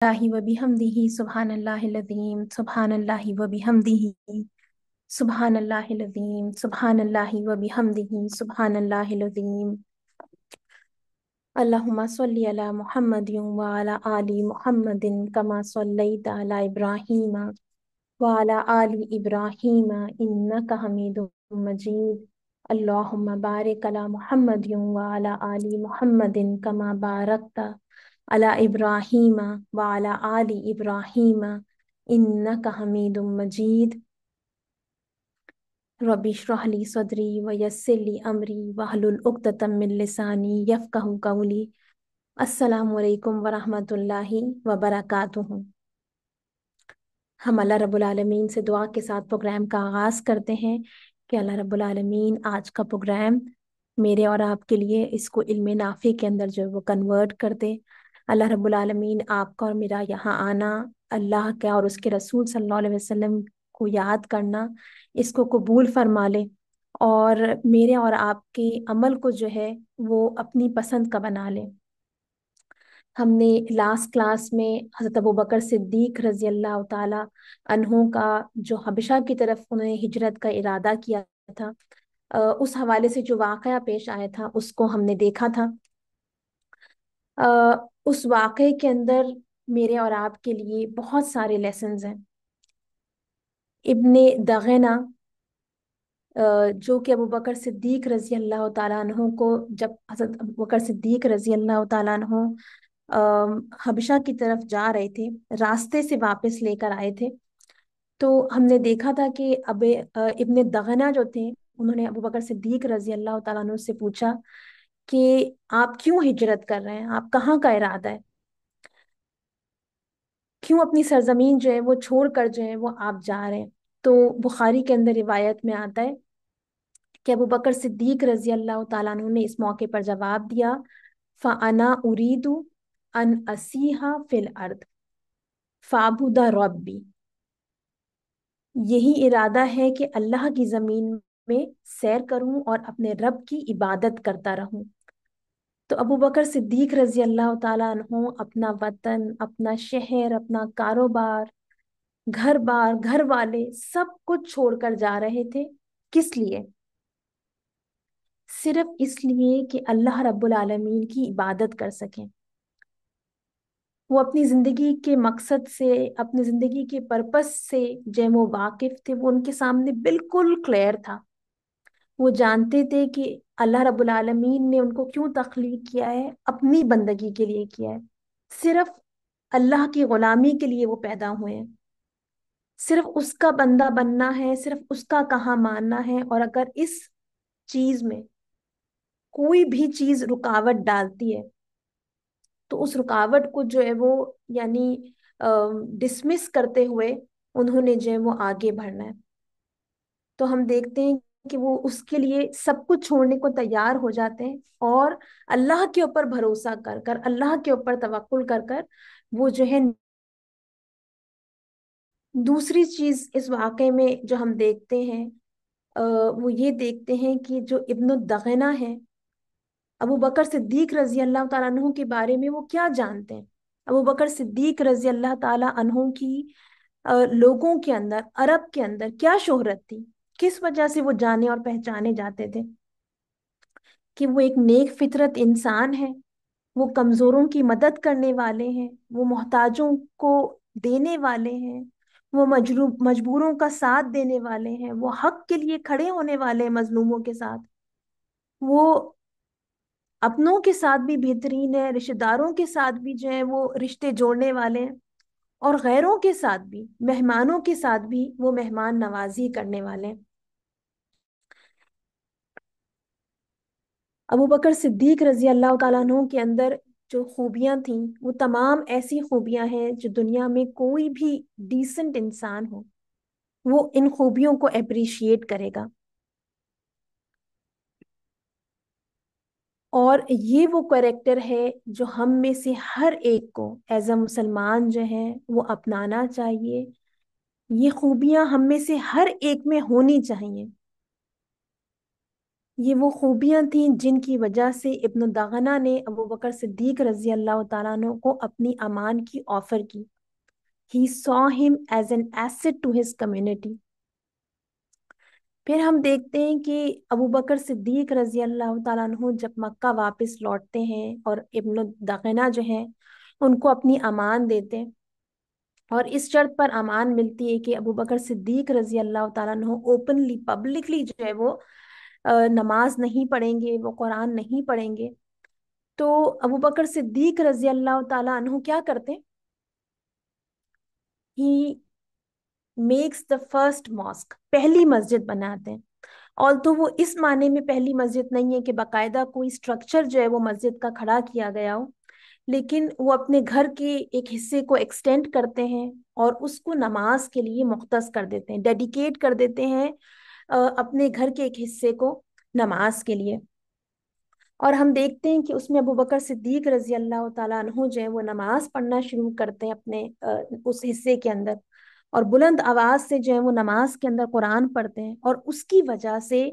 अल्लाहि व बिहम्दिही सुब्हानल्लाहिल अज़ीम सुब्हानल्लाहि व बिहम्दिही सुब्हानल्लाहिल अज़ीम सुब्हानल्लाहि व बिहम्दिही सुब्हानल्लाहिल अज़ीम। अल्लाहुम्मा सल्लि अला मुहम्मदिन व अला आलि मुहम्मदिन कमा सल्लैता अला इब्राहीम व अला आलि इब्राहीम इन्नका हमीदुम मजीद। अल्लाहुम्मा बारिक अला मुहम्मदिन व अला आलि मुहम्मदिन कमा बारकता अला इब्राहीम व अला आलि इब्राहीम इन्नका हमीदुम मजीद। रब्बि इश्रह ली सदरी व यस्सिर ली अमरी वहलुल उक़्दतम मिन लिसानी यफ़क़हू क़ौली। अस्सलामु अलैकुम व रहमतुल्लाहि व बरकातुहू। हम अल्लाह रब्बुल आलमीन से दुआ के साथ प्रोग्राम का आगाज़ करते हैं कि अल्लाह रब्बुल आलमीन आज का प्रोग्राम मेरे और आपके लिए इसको इल्म नाफ़ी के अंदर जो है वो कन्वर्ट कर दे। अल्लाह रब्बुल आलमीन आपका और मेरा यहाँ आना, अल्लाह का और उसके रसूल सल्लल्लाहु अलैहि वसल्लम को याद करना, इसको कबूल फरमा ले और मेरे और आपके अमल को जो है वो अपनी पसंद का बना ले। हमने लास्ट क्लास में हज़रत अबू बकर सिद्दीक रज़ी अल्लाह ताला अन्हों का जो हबशा की तरफ उन्होंने हिजरत का इरादा किया था, उस हवाले से जो वाक़या पेश आया था उसको हमने देखा था। उस वाक़े के अंदर मेरे और आपके लिए बहुत सारे लेसन्स हैं। इब्ने दगना जो कि अबू बकर सिद्दीक रज़ी अल्लाह ताला अन्हों को, जब हज़रत अबू बकर सिद्दीक रज़ी अल्लाह ताला अन्हों हबशा की तरफ जा रहे थे, रास्ते से वापस लेकर आए थे, तो हमने देखा था कि इब्ने दगना जो थे उन्होंने अबू बकर सिद्दीक रज़ी अल्लाह ताला अन्हु से पूछा कि आप क्यों हिजरत कर रहे हैं, आप कहाँ का इरादा है, क्यों अपनी सरजमीन जो है वो छोड़ कर जो है वो आप जा रहे हैं। तो बुखारी के अंदर रिवायत में आता है कि अबू बकर सिद्दीक रज़ी अल्लाह ताला अन्हु ने इस मौके पर जवाब दिया, फ़अना उरीदु अन असीहा फिल अर्द फ़ाबुदा रब्बी। यही इरादा है कि अल्लाह की जमीन में सैर करूं और अपने रब की इबादत करता रहूं। तो अबू बकर सिद्दीक रजी अल्लाह ताला अन्हो अपना वतन, अपना शहर, अपना कारोबार, घर बार, घर वाले सब कुछ छोड़कर जा रहे थे। किस लिए? सिर्फ इसलिए कि अल्लाह रब्बुल आलमीन की इबादत कर सकें। वो अपनी जिंदगी के मकसद से, अपनी जिंदगी के पर्पस से जो वो वाकिफ थे, वो उनके सामने बिल्कुल क्लियर था। वो जानते थे कि अल्लाह रब्बुल आलमीन ने उनको क्यों तख्लीक किया है, अपनी बंदगी के लिए किया है। सिर्फ अल्लाह की गुलामी के लिए वो पैदा हुए हैं, सिर्फ उसका बंदा बनना है, सिर्फ उसका कहा मानना है। और अगर इस चीज में कोई भी चीज रुकावट डालती है तो उस रुकावट को जो है वो यानी डिसमिस करते हुए उन्होंने जो है वो आगे बढ़ना है। तो हम देखते हैं कि वो उसके लिए सब कुछ छोड़ने को तैयार हो जाते हैं और अल्लाह के ऊपर भरोसा कर कर, अल्लाह के ऊपर तवक्कुल कर कर वो जो है। दूसरी चीज इस वाक़े में जो हम देखते हैं, वो ये देखते हैं कि जो इब्न दगना है, अबू बकर सिद्दीक रजी अल्लाह ताला अन्हु के बारे में वो क्या जानते हैं। अबू बकर सिद्दीक रजी अल्लाह ताला अन्हु की लोगों के अंदर, अरब के अंदर क्या शोहरत थी, किस वजह से वो जाने और पहचाने जाते थे? कि वो एक नेक फितरत इंसान है, वो कमजोरों की मदद करने वाले हैं, वो मोहताजों को देने वाले हैं, वो मजबूरों का साथ देने वाले हैं, वो हक के लिए खड़े होने वाले हैं मजलूमों के साथ। वो अपनों के साथ भी बेहतरीन है, रिश्तेदारों के साथ भी जो है वो रिश्ते जोड़ने वाले हैं, और गैरों के साथ भी, मेहमानों के साथ भी वो मेहमान नवाजी करने वाले हैं। अबू बकर सिद्दीक रजी अल्लाह ताला अन्हु के अंदर जो खूबियां थीं वो तमाम ऐसी खूबियां हैं जो दुनिया में कोई भी डिसेंट इंसान हो वो इन खूबियों को अप्रिशिएट करेगा। और ये वो कैरेक्टर है जो हम में से हर एक को एज अ मुसलमान जो है वो अपनाना चाहिए। ये खूबियां हम में से हर एक में होनी चाहिए। یہ وہ خوبیاں تھیں جن کی وجہ سے ابن دغنہ نے ابو بکر صدیق رضی اللہ تعالیٰ عنہ کو اپنی امان کی آفر کی. He saw him as an asset to his community. پھر ہم دیکھتے ہیں کہ ابو بکر صدیق رضی اللہ تعالیٰ عنہ جب مکہ واپس لوٹتے ہیں اور ابن دغنہ جو ہیں ان کو اپنی امان دیتے ہیں، اور اس شرط پر امان ملتی ہے کہ ابو بکر صدیق رضی اللہ تعالیٰ عنہ اوپنلی پبلکلی جو ہے وہ نماز نہیں پڑھیں گے، وہ قرآن نہیں پڑھیں گے. تو ابو بکر صدیق رضی اللہ تعالیٰ عنہ کیا کرتے ہیں؟ He makes the first mosque, پہلی مسجد بناتے ہیں. اور تو وہ اس معنی میں پہلی مسجد نہیں ہے کہ باقاعدہ کوئی سٹرکچر جو ہے وہ مسجد کا کھڑا کیا گیا ہو، لیکن وہ اپنے گھر کے ایک حصے کو ایکسٹینڈ کرتے ہیں اور اس کو نماز کے لیے مختص کر دیتے ہیں، ڈیڈیکیٹ کر دیتے ہیں اپنے گھر کے ایک حصے کو نماز کے لیے. اور ہم دیکھتے ہیں کہ اس میں ابو بکر صدیق رضی اللہ تعالیٰ عنہ جو ہے وہ نماز پڑھنا شروع کرتے ہیں اپنے اس حصے کے اندر، اور بلند آواز سے جو ہے وہ نماز کے اندر قرآن پڑھتے ہیں. اور اس کی وجہ سے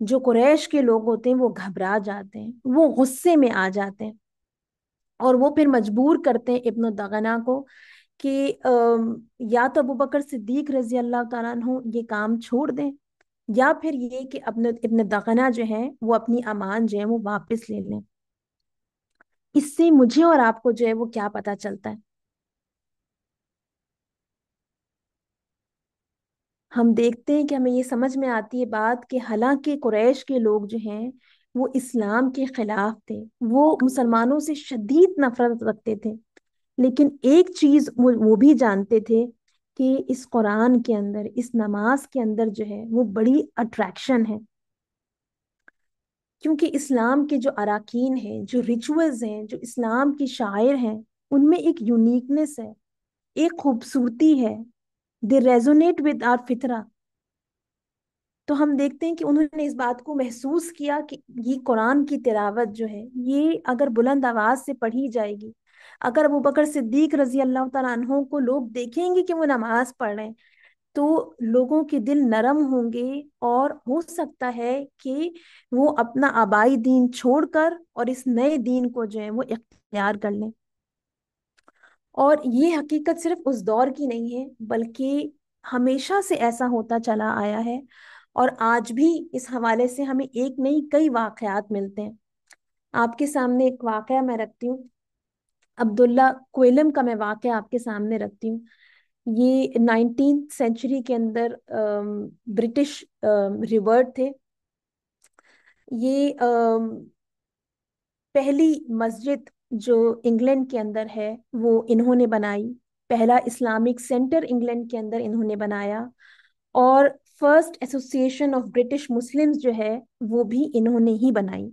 جو قریش کے لوگ ہوتے ہیں وہ گھبرا جاتے ہیں، وہ غصے میں آ جاتے ہیں، اور وہ پھر مجبور کرتے ہیں ابن دغنہ کو کہ یا تو ابو بکر صدیق رضی اللہ تعالیٰ عنہ یہ کام چھوڑ دیں، یا پھر یہ کہ ابن دغنہ جو ہیں وہ اپنی امان جو ہے وہ واپس لے لیں. اس سے مجھے اور آپ کو جو ہے وہ کیا پتا چلتا ہے؟ ہم دیکھتے ہیں کہ ہمیں یہ سمجھ میں آتی ہے بات کہ حالانکہ قریش کے لوگ جو ہیں وہ اسلام کے خلاف تھے، وہ مسلمانوں سے شدید نفرت رکھتے تھے، لیکن ایک چیز وہ بھی جانتے تھے کہ اس قرآن کے اندر، اس نماز کے اندر جو ہے وہ بڑی اٹریکشن ہے. کیونکہ اسلام کے جو اراکین ہیں، جو ریچولز ہیں، جو اسلام کی شاعر ہیں، ان میں ایک یونیکنس ہے، ایک خوبصورتی ہے. دے ریزونیٹ ود آر فطرہ. تو ہم دیکھتے ہیں کہ انہوں نے اس بات کو محسوس کیا کہ یہ قرآن کی تلاوت جو ہے یہ اگر بلند آواز سے پڑھی جائے گی، اگر ابو بکر صدیق رضی اللہ تعالیٰ عنہ کو لوگ دیکھیں گے کہ وہ نماز پڑھ رہے ہیں، تو لوگوں کے دل نرم ہوں گے، اور ہو سکتا ہے کہ وہ اپنا آبائی دین چھوڑ کر اور اس نئے دین کو جو ہے وہ اختیار کر لیں. اور یہ حقیقت صرف اس دور کی نہیں ہے، بلکہ ہمیشہ سے ایسا ہوتا چلا آیا ہے، اور آج بھی اس حوالے سے ہمیں ایک نہیں کئی واقعات ملتے ہیں. آپ کے سامنے ایک واقعہ میں رکھتی ہوں، عبداللہ کوئلم کا میں واقعہ آپ کے سامنے رکھتی ہوں. یہ 19th سینچری کے اندر برٹش ریورٹ تھے. یہ پہلی مسجد جو انگلینڈ کے اندر ہے وہ انہوں نے بنائی، پہلا اسلامک سینٹر انگلینڈ کے اندر انہوں نے بنایا، اور first association of British Muslims جو ہے وہ بھی انہوں نے ہی بنائی.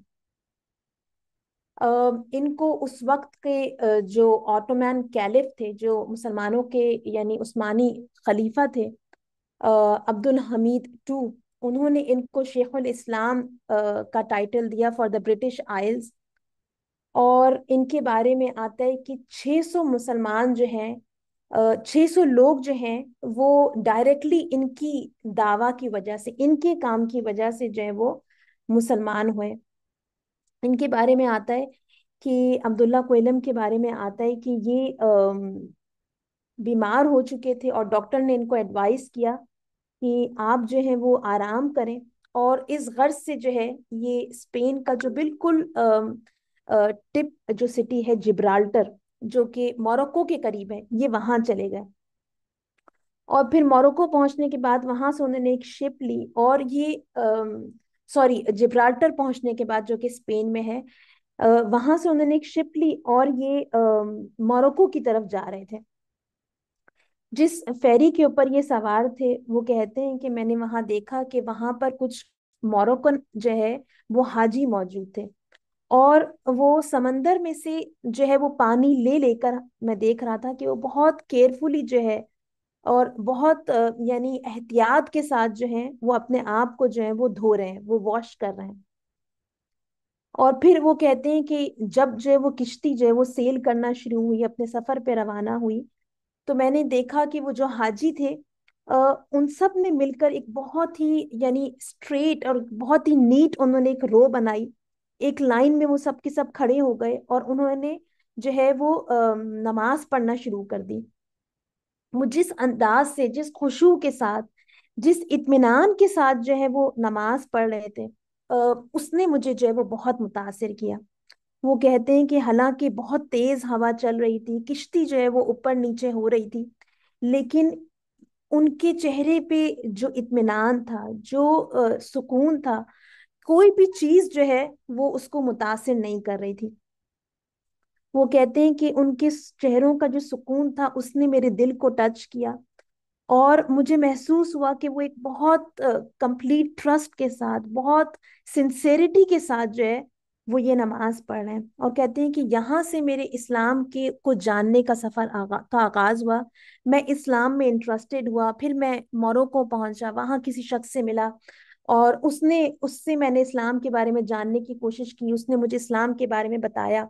ان کو اس وقت کے جو آٹومین کیلف تھے، جو مسلمانوں کے یعنی عثمانی خلیفہ تھے، عبد الحمید ٹو، انہوں نے ان کو شیخ الاسلام کا ٹائٹل دیا فار دا برٹش آئلز. اور ان کے بارے میں آتا ہے کہ 600 مسلمان جو ہیں، 600 لوگ جو ہیں وہ ڈائریکٹلی ان کی دعویٰ کی وجہ سے، ان کے کام کی وجہ سے جو ہے وہ مسلمان ہوئے. ان کے بارے میں آتا ہے کہ عبداللہ کوئلم کے بارے میں آتا ہے کہ یہ بیمار ہو چکے تھے، اور ڈاکٹر نے ان کو ایڈوائز کیا کہ آپ جو ہے وہ آرام کریں، اور اس غرض سے جو ہے یہ اسپین کا جو بالکل ٹپ جو سٹی ہے جبرالٹر، جو کہ موروکو کے قریب ہے، یہ وہاں چلے گئے. اور پھر موروکو پہنچنے کے بعد وہاں سے انہوں نے ایک شپ لی، اور یہ سوری جبرالٹر پہنچنے کے بعد جو کہ اسپین میں ہے، وہاں سے انہوں نے ایک شپ لی اور یہ موروکو کی طرف جا رہے تھے. جس فیری کے اوپر یہ سوار تھے وہ کہتے ہیں کہ میں نے وہاں دیکھا کہ وہاں پر کچھ موروکن جو ہے وہ حاجی موجود تھے، اور وہ سمندر میں سے جو ہے وہ پانی لے لے کر، میں دیکھ رہا تھا کہ وہ بہت کیئرفلی جو ہے اور بہت یعنی احتیاط کے ساتھ جو ہے وہ اپنے آپ کو جو ہے وہ دھو رہے ہیں، وہ واش کر رہے ہیں. اور پھر وہ کہتے ہیں کہ جب جو ہے وہ کشتی جو ہے وہ سیل کرنا شروع ہوئی، اپنے سفر پہ روانہ ہوئی، تو میں نے دیکھا کہ وہ جو حاجی تھے उन सब ने मिलकर एक बहुत ही यानी स्ट्रेट और बहुत ही नीट उन्होंने एक रो बनाई। एक लाइन में वो सब के सब खड़े हो गए और उन्होंने जो है वो नमाज पढ़ना शुरू कर दी। वो जिस अंदाज से, जिस खुशू के साथ, जिस इत्मीनान के साथ जो है वो नमाज पढ़ रहे थे, अ, उसने मुझे जो है वो बहुत मुतासिर किया। वो कहते हैं कि हालांकि बहुत तेज हवा चल रही थी, किश्ती जो है वो ऊपर नीचे हो रही थी, लेकिन उनके चेहरे पे जो इत्मीनान था, जो सुकून था, कोई भी चीज जो है वो उसको मुतासिर नहीं कर रही थी। वो कहते हैं कि उनके चेहरों का जो सुकून था उसने मेरे दिल को टच किया, और मुझे महसूस हुआ कि वो एक बहुत कंप्लीट ट्रस्ट के साथ, बहुत सिंसेरिटी के साथ जो है वो ये नमाज पढ़ रहे हैं। और कहते हैं कि यहाँ से मेरे इस्लाम के को जानने का सफर का आगाज हुआ। मैं इस्लाम में इंटरेस्टेड हुआ, फिर मैं मोरक्को पहुंचा, वहां किसी शख्स से मिला और उससे मैंने इस्लाम के बारे में जानने की कोशिश की, उसने मुझे इस्लाम के बारे में बताया,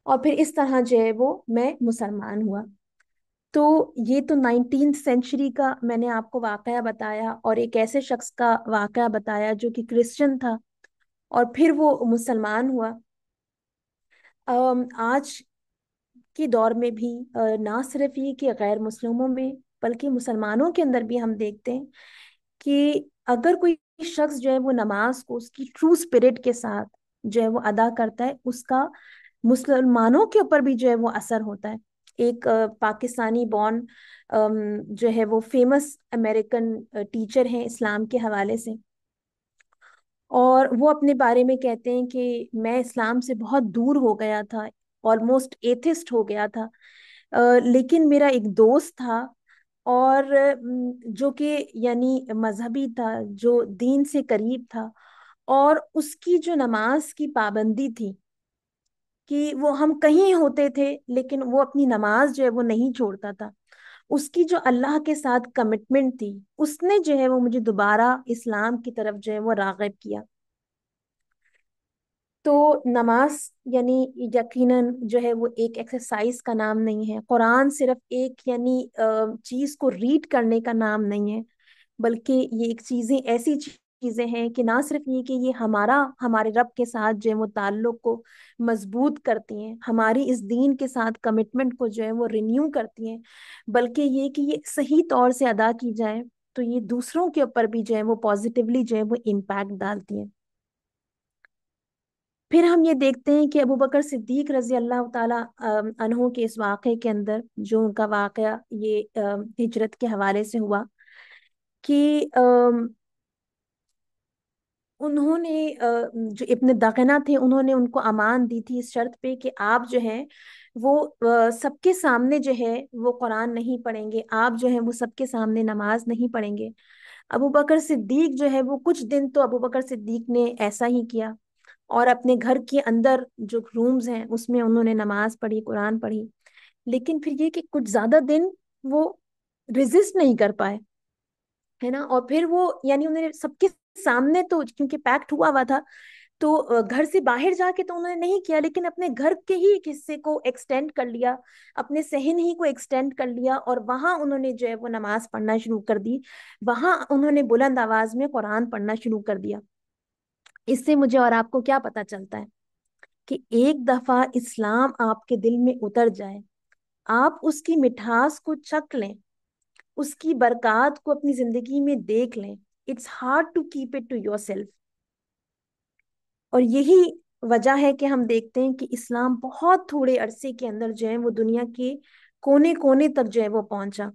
और फिर इस तरह जो है वो मैं मुसलमान हुआ। तो ये तो 19th सेंचुरी का मैंने आपको वाकया बताया, और एक ऐसे शख्स का वाकया बताया जो कि क्रिश्चियन था और फिर वो मुसलमान हुआ। आज के दौर में भी ना सिर्फ ये कि गैर मुस्लिमों में, बल्कि मुसलमानों के अंदर भी हम देखते हैं कि अगर कोई शख्स जो है वो नमाज को उसकी ट्रू स्पिरिट के साथ जो है वो अदा करता है, उसका मुसलमानों के ऊपर भी जो है वो असर होता है। एक पाकिस्तानी बॉर्न जो है वो फेमस अमेरिकन टीचर हैं इस्लाम के हवाले से, और वो अपने बारे में कहते हैं कि मैं इस्लाम से बहुत दूर हो गया था, ऑलमोस्ट एथिस्ट हो गया था, लेकिन मेरा एक दोस्त था, और जो कि यानी मजहबी था, जो दीन से करीब था, और उसकी जो नमाज की पाबंदी थी कि वो हम कहीं होते थे लेकिन वो अपनी नमाज जो है वो नहीं छोड़ता था, उसकी जो अल्लाह के साथ कमिटमेंट थी, उसने जो है वो मुझे दोबारा इस्लाम की तरफ जो है वो राग़िब किया। तो नमाज यानी यकीनन जो है वो एक एक्सरसाइज का नाम नहीं है, कुरान सिर्फ एक यानी चीज को रीड करने का नाम नहीं है, बल्कि ये एक चीजें ऐसी चीजें हैं कि ना सिर्फ ये कि ये हमारा हमारे रब के साथ जो है वो ताल्लुक को मजबूत करती हैं, हमारी इस दीन के साथ कमिटमेंट को जो है वो रिन्यू करती हैं, बल्कि ये कि ये सही तौर से अदा की जाए तो ये दूसरों के ऊपर भी जो है वो पॉजिटिवली जो है वो इम्पैक्ट डालती हैं। फिर हम ये देखते हैं कि अबू बकर सिद्दीक रजी अल्लाह ताला अन्हो के इस वाक़े के अंदर, जो उनका वाक़या ये हिजरत के हवाले से हुआ कि उन्होंने जो इब्न दगना थे उन्होंने उनको अमान दी थी इस शर्त पे कि आप जो है वो सबके सामने जो है वो कुरान नहीं पढ़ेंगे, आप जो है वो सबके सामने नमाज नहीं पढ़ेंगे। अबू बकर सिद्दीक जो है वो कुछ दिन तो अबू बकर सिद्दीक ने ऐसा ही किया, और अपने घर के अंदर जो रूम्स हैं उसमें उन्होंने नमाज पढ़ी, कुरान पढ़ी। लेकिन फिर ये कि कुछ ज्यादा दिन वो रेजिस्ट नहीं कर पाए, है ना, और फिर वो यानी उन्होंने सबके सामने तो क्योंकि पैक्ट हुआ हुआ था, तो घर से बाहर जाके तो उन्होंने नहीं किया, लेकिन अपने घर के ही एक हिस्से को एक्सटेंड कर लिया, अपने सहन ही को एक्सटेंड कर लिया, और वहां उन्होंने जो है वो नमाज पढ़ना शुरू कर दी। वहां उन्होंने बुलंद आवाज में कुरान पढ़ना शुरू कर दिया। इससे मुझे और आपको क्या पता चलता है कि एक दफा इस्लाम आपके दिल में उतर जाए, आप उसकी मिठास को चख लें, उसकी बरकत को अपनी जिंदगी में देख लें, it's hard to keep it to yourself. और यही वजह है कि हम देखते हैं कि इस्लाम बहुत थोड़े अरसे के अंदर जो है वो दुनिया के कोने कोने तक जो है वो पहुंचा।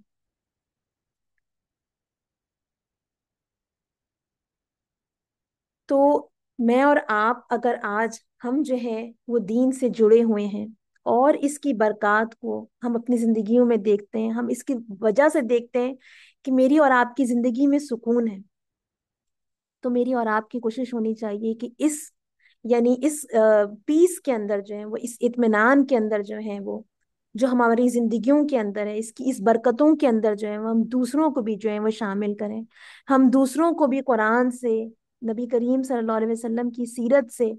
तो मैं और आप अगर आज हम जो है वो दीन से जुड़े हुए हैं और इसकी बरकत को हम अपनी जिंदगियों में देखते हैं, हम इसकी वजह से देखते हैं कि मेरी और आपकी जिंदगी में सुकून है, तो मेरी और आपकी कोशिश होनी चाहिए कि इस यानी इस पीस के अंदर जो है वो, इस इत्मीनान के अंदर जो है वो, जो हमारी जिंदगियों के अंदर है, इसकी इस बरकतों के अंदर जो है वो हम दूसरों को भी जो है वो शामिल करें। हम दूसरों को भी कुरान से, नबी करीम सल्लल्लाहु अलैहि वसल्लम की सीरत से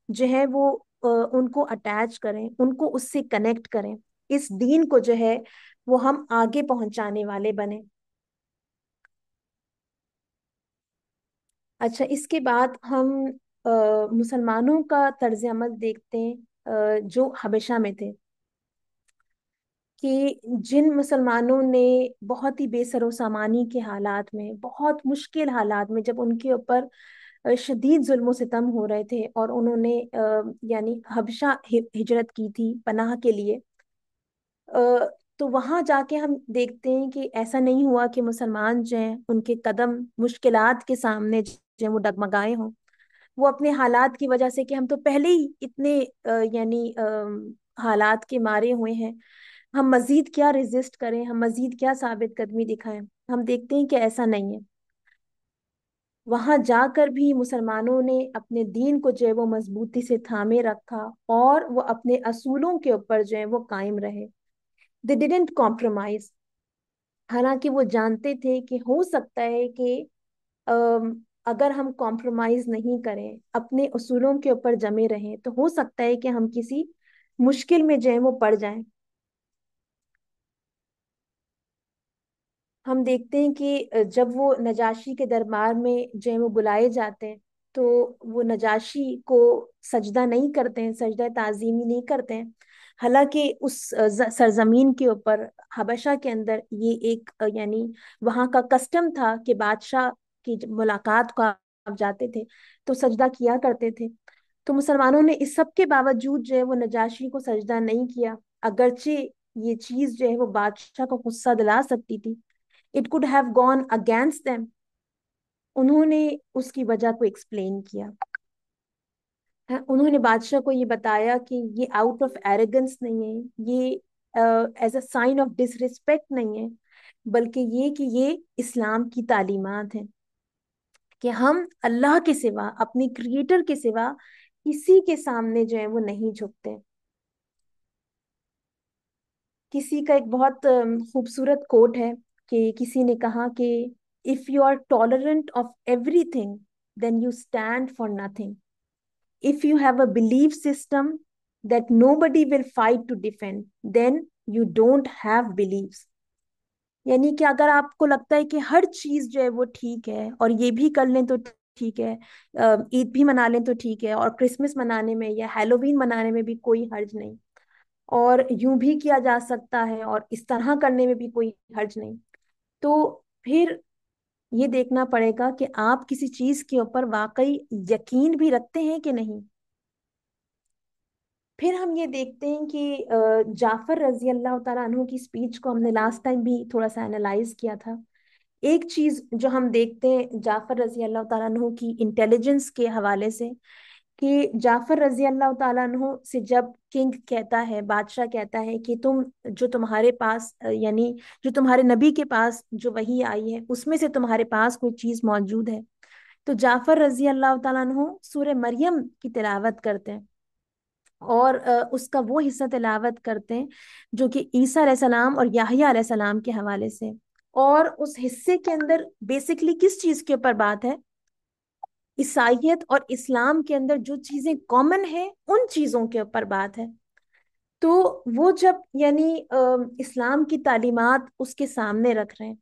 जो है वो उनको अटैच करें, उनको उससे कनेक्ट करें, इस दीन को जो है वो हम आगे पहुंचाने वाले बने। अच्छा, इसके बाद हम मुसलमानों का तर्ज अमल देखते हैं, जो हबशा में थे, कि जिन मुसलमानों ने बहुत ही बेसरो सामानी के हालात में, बहुत मुश्किल हालात में, जब उनके ऊपर शदीद जुल्म सितम हो रहे थे और उन्होंने यानी हबशा हिजरत की थी पनाह के लिए, अ, तो वहां जाके हम देखते हैं कि ऐसा नहीं हुआ कि मुसलमान जो हैं उनके कदम मुश्किलात के सामने जो हैं वो डगमगाए हों। वो अपने हालात की वजह से, कि हम तो पहले ही इतने यानी हालात के मारे हुए हैं, हम मजीद क्या रेजिस्ट करें, हम मजीद क्या साबित कदमी दिखाएं। हम देखते हैं कि ऐसा नहीं है। वहां जाकर भी मुसलमानों ने अपने दीन को जो है वो मजबूती से थामे रखा, और वो अपने असूलों के ऊपर जो है वो कायम रहे। They didn't compromise. हालांकि वो जानते थे कि हो सकता है कि अगर हम कॉम्प्रोमाइज नहीं करें, अपने उसूलों के ऊपर जमे रहें, तो हो सकता है कि हम किसी मुश्किल में जो है वो पड़ जाएं। हम देखते हैं कि जब वो नजाशी के दरबार में जो है वो बुलाए जाते हैं, तो वो नजाशी को सजदा नहीं करते हैं, सजदा ताजीमी नहीं करते हैं। हालांकि उस सरजमीन के ऊपर, हबशा के अंदर, ये एक यानी वहाँ का कस्टम था कि बादशाह की मुलाकात को आप जाते थे तो सजदा किया करते थे। तो मुसलमानों ने इस सब के बावजूद जो है वो नजाशी को सजदा नहीं किया, अगरचे ये चीज जो है वो बादशाह को गुस्सा दिला सकती थी। It could have gone against them. उन्होंने उसकी वजह को एक्सप्लेन किया है। उन्होंने बादशाह को ये बताया कि ये आउट ऑफ एरोगेंस नहीं है, ये as a sign of disrespect नहीं है, बल्कि ये कि ये इस्लाम की तालीमात हैं, कि हम अल्लाह के सिवा, अपने क्रिएटर के सिवा किसी के सामने जो है वो नहीं झुकते। किसी का एक बहुत खूबसूरत कोट है, कि किसी ने कहा कि if you are tolerant of everything, then you stand for nothing. If you have a belief system that nobody will fight to defend, then you don't have beliefs। यानी कि अगर आपको लगता है कि हर चीज जो है वो ठीक है, और ये भी कर लें तो ठीक है, ईद भी मना लें तो ठीक है, और क्रिसमस मनाने में या हैलोवीन मनाने में भी कोई हर्ज नहीं, और यूं भी किया जा सकता है और इस तरह करने में भी कोई हर्ज नहीं, तो फिर ये देखना पड़ेगा कि आप किसी चीज के ऊपर वाकई यकीन भी रखते हैं कि नहीं। फिर हम ये देखते हैं कि जाफर रजी अल्लाह ताला अन्हु की स्पीच को हमने लास्ट टाइम भी थोड़ा सा एनालाइज किया था। एक चीज जो हम देखते हैं जाफर रजी अल्लाह ताला अन्हु की इंटेलिजेंस के हवाले से, कि जाफर रजी अल्लाह ताला अन्हु से जब किंग कहता है, बादशाह कहता है कि तुम, जो तुम्हारे पास यानी जो तुम्हारे नबी के पास जो वही आई है उसमें से तुम्हारे पास कोई चीज मौजूद है, तो जाफर रजी अल्लाह ताला अन्हु सूरह मरियम की तिलावत करते हैं, और उसका वो हिस्सा तिलावत करते हैं जो कि ईसा अलैहिस्सलाम और याहया अलैहिस्सलाम के हवाले से। और उस हिस्से के अंदर बेसिकली किस चीज के ऊपर बात है? ईसाइयत और इस्लाम के अंदर जो चीजें कॉमन है उन चीजों के ऊपर बात है। तो वो जब यानी इस्लाम की तालीमात उसके सामने रख रहे हैं,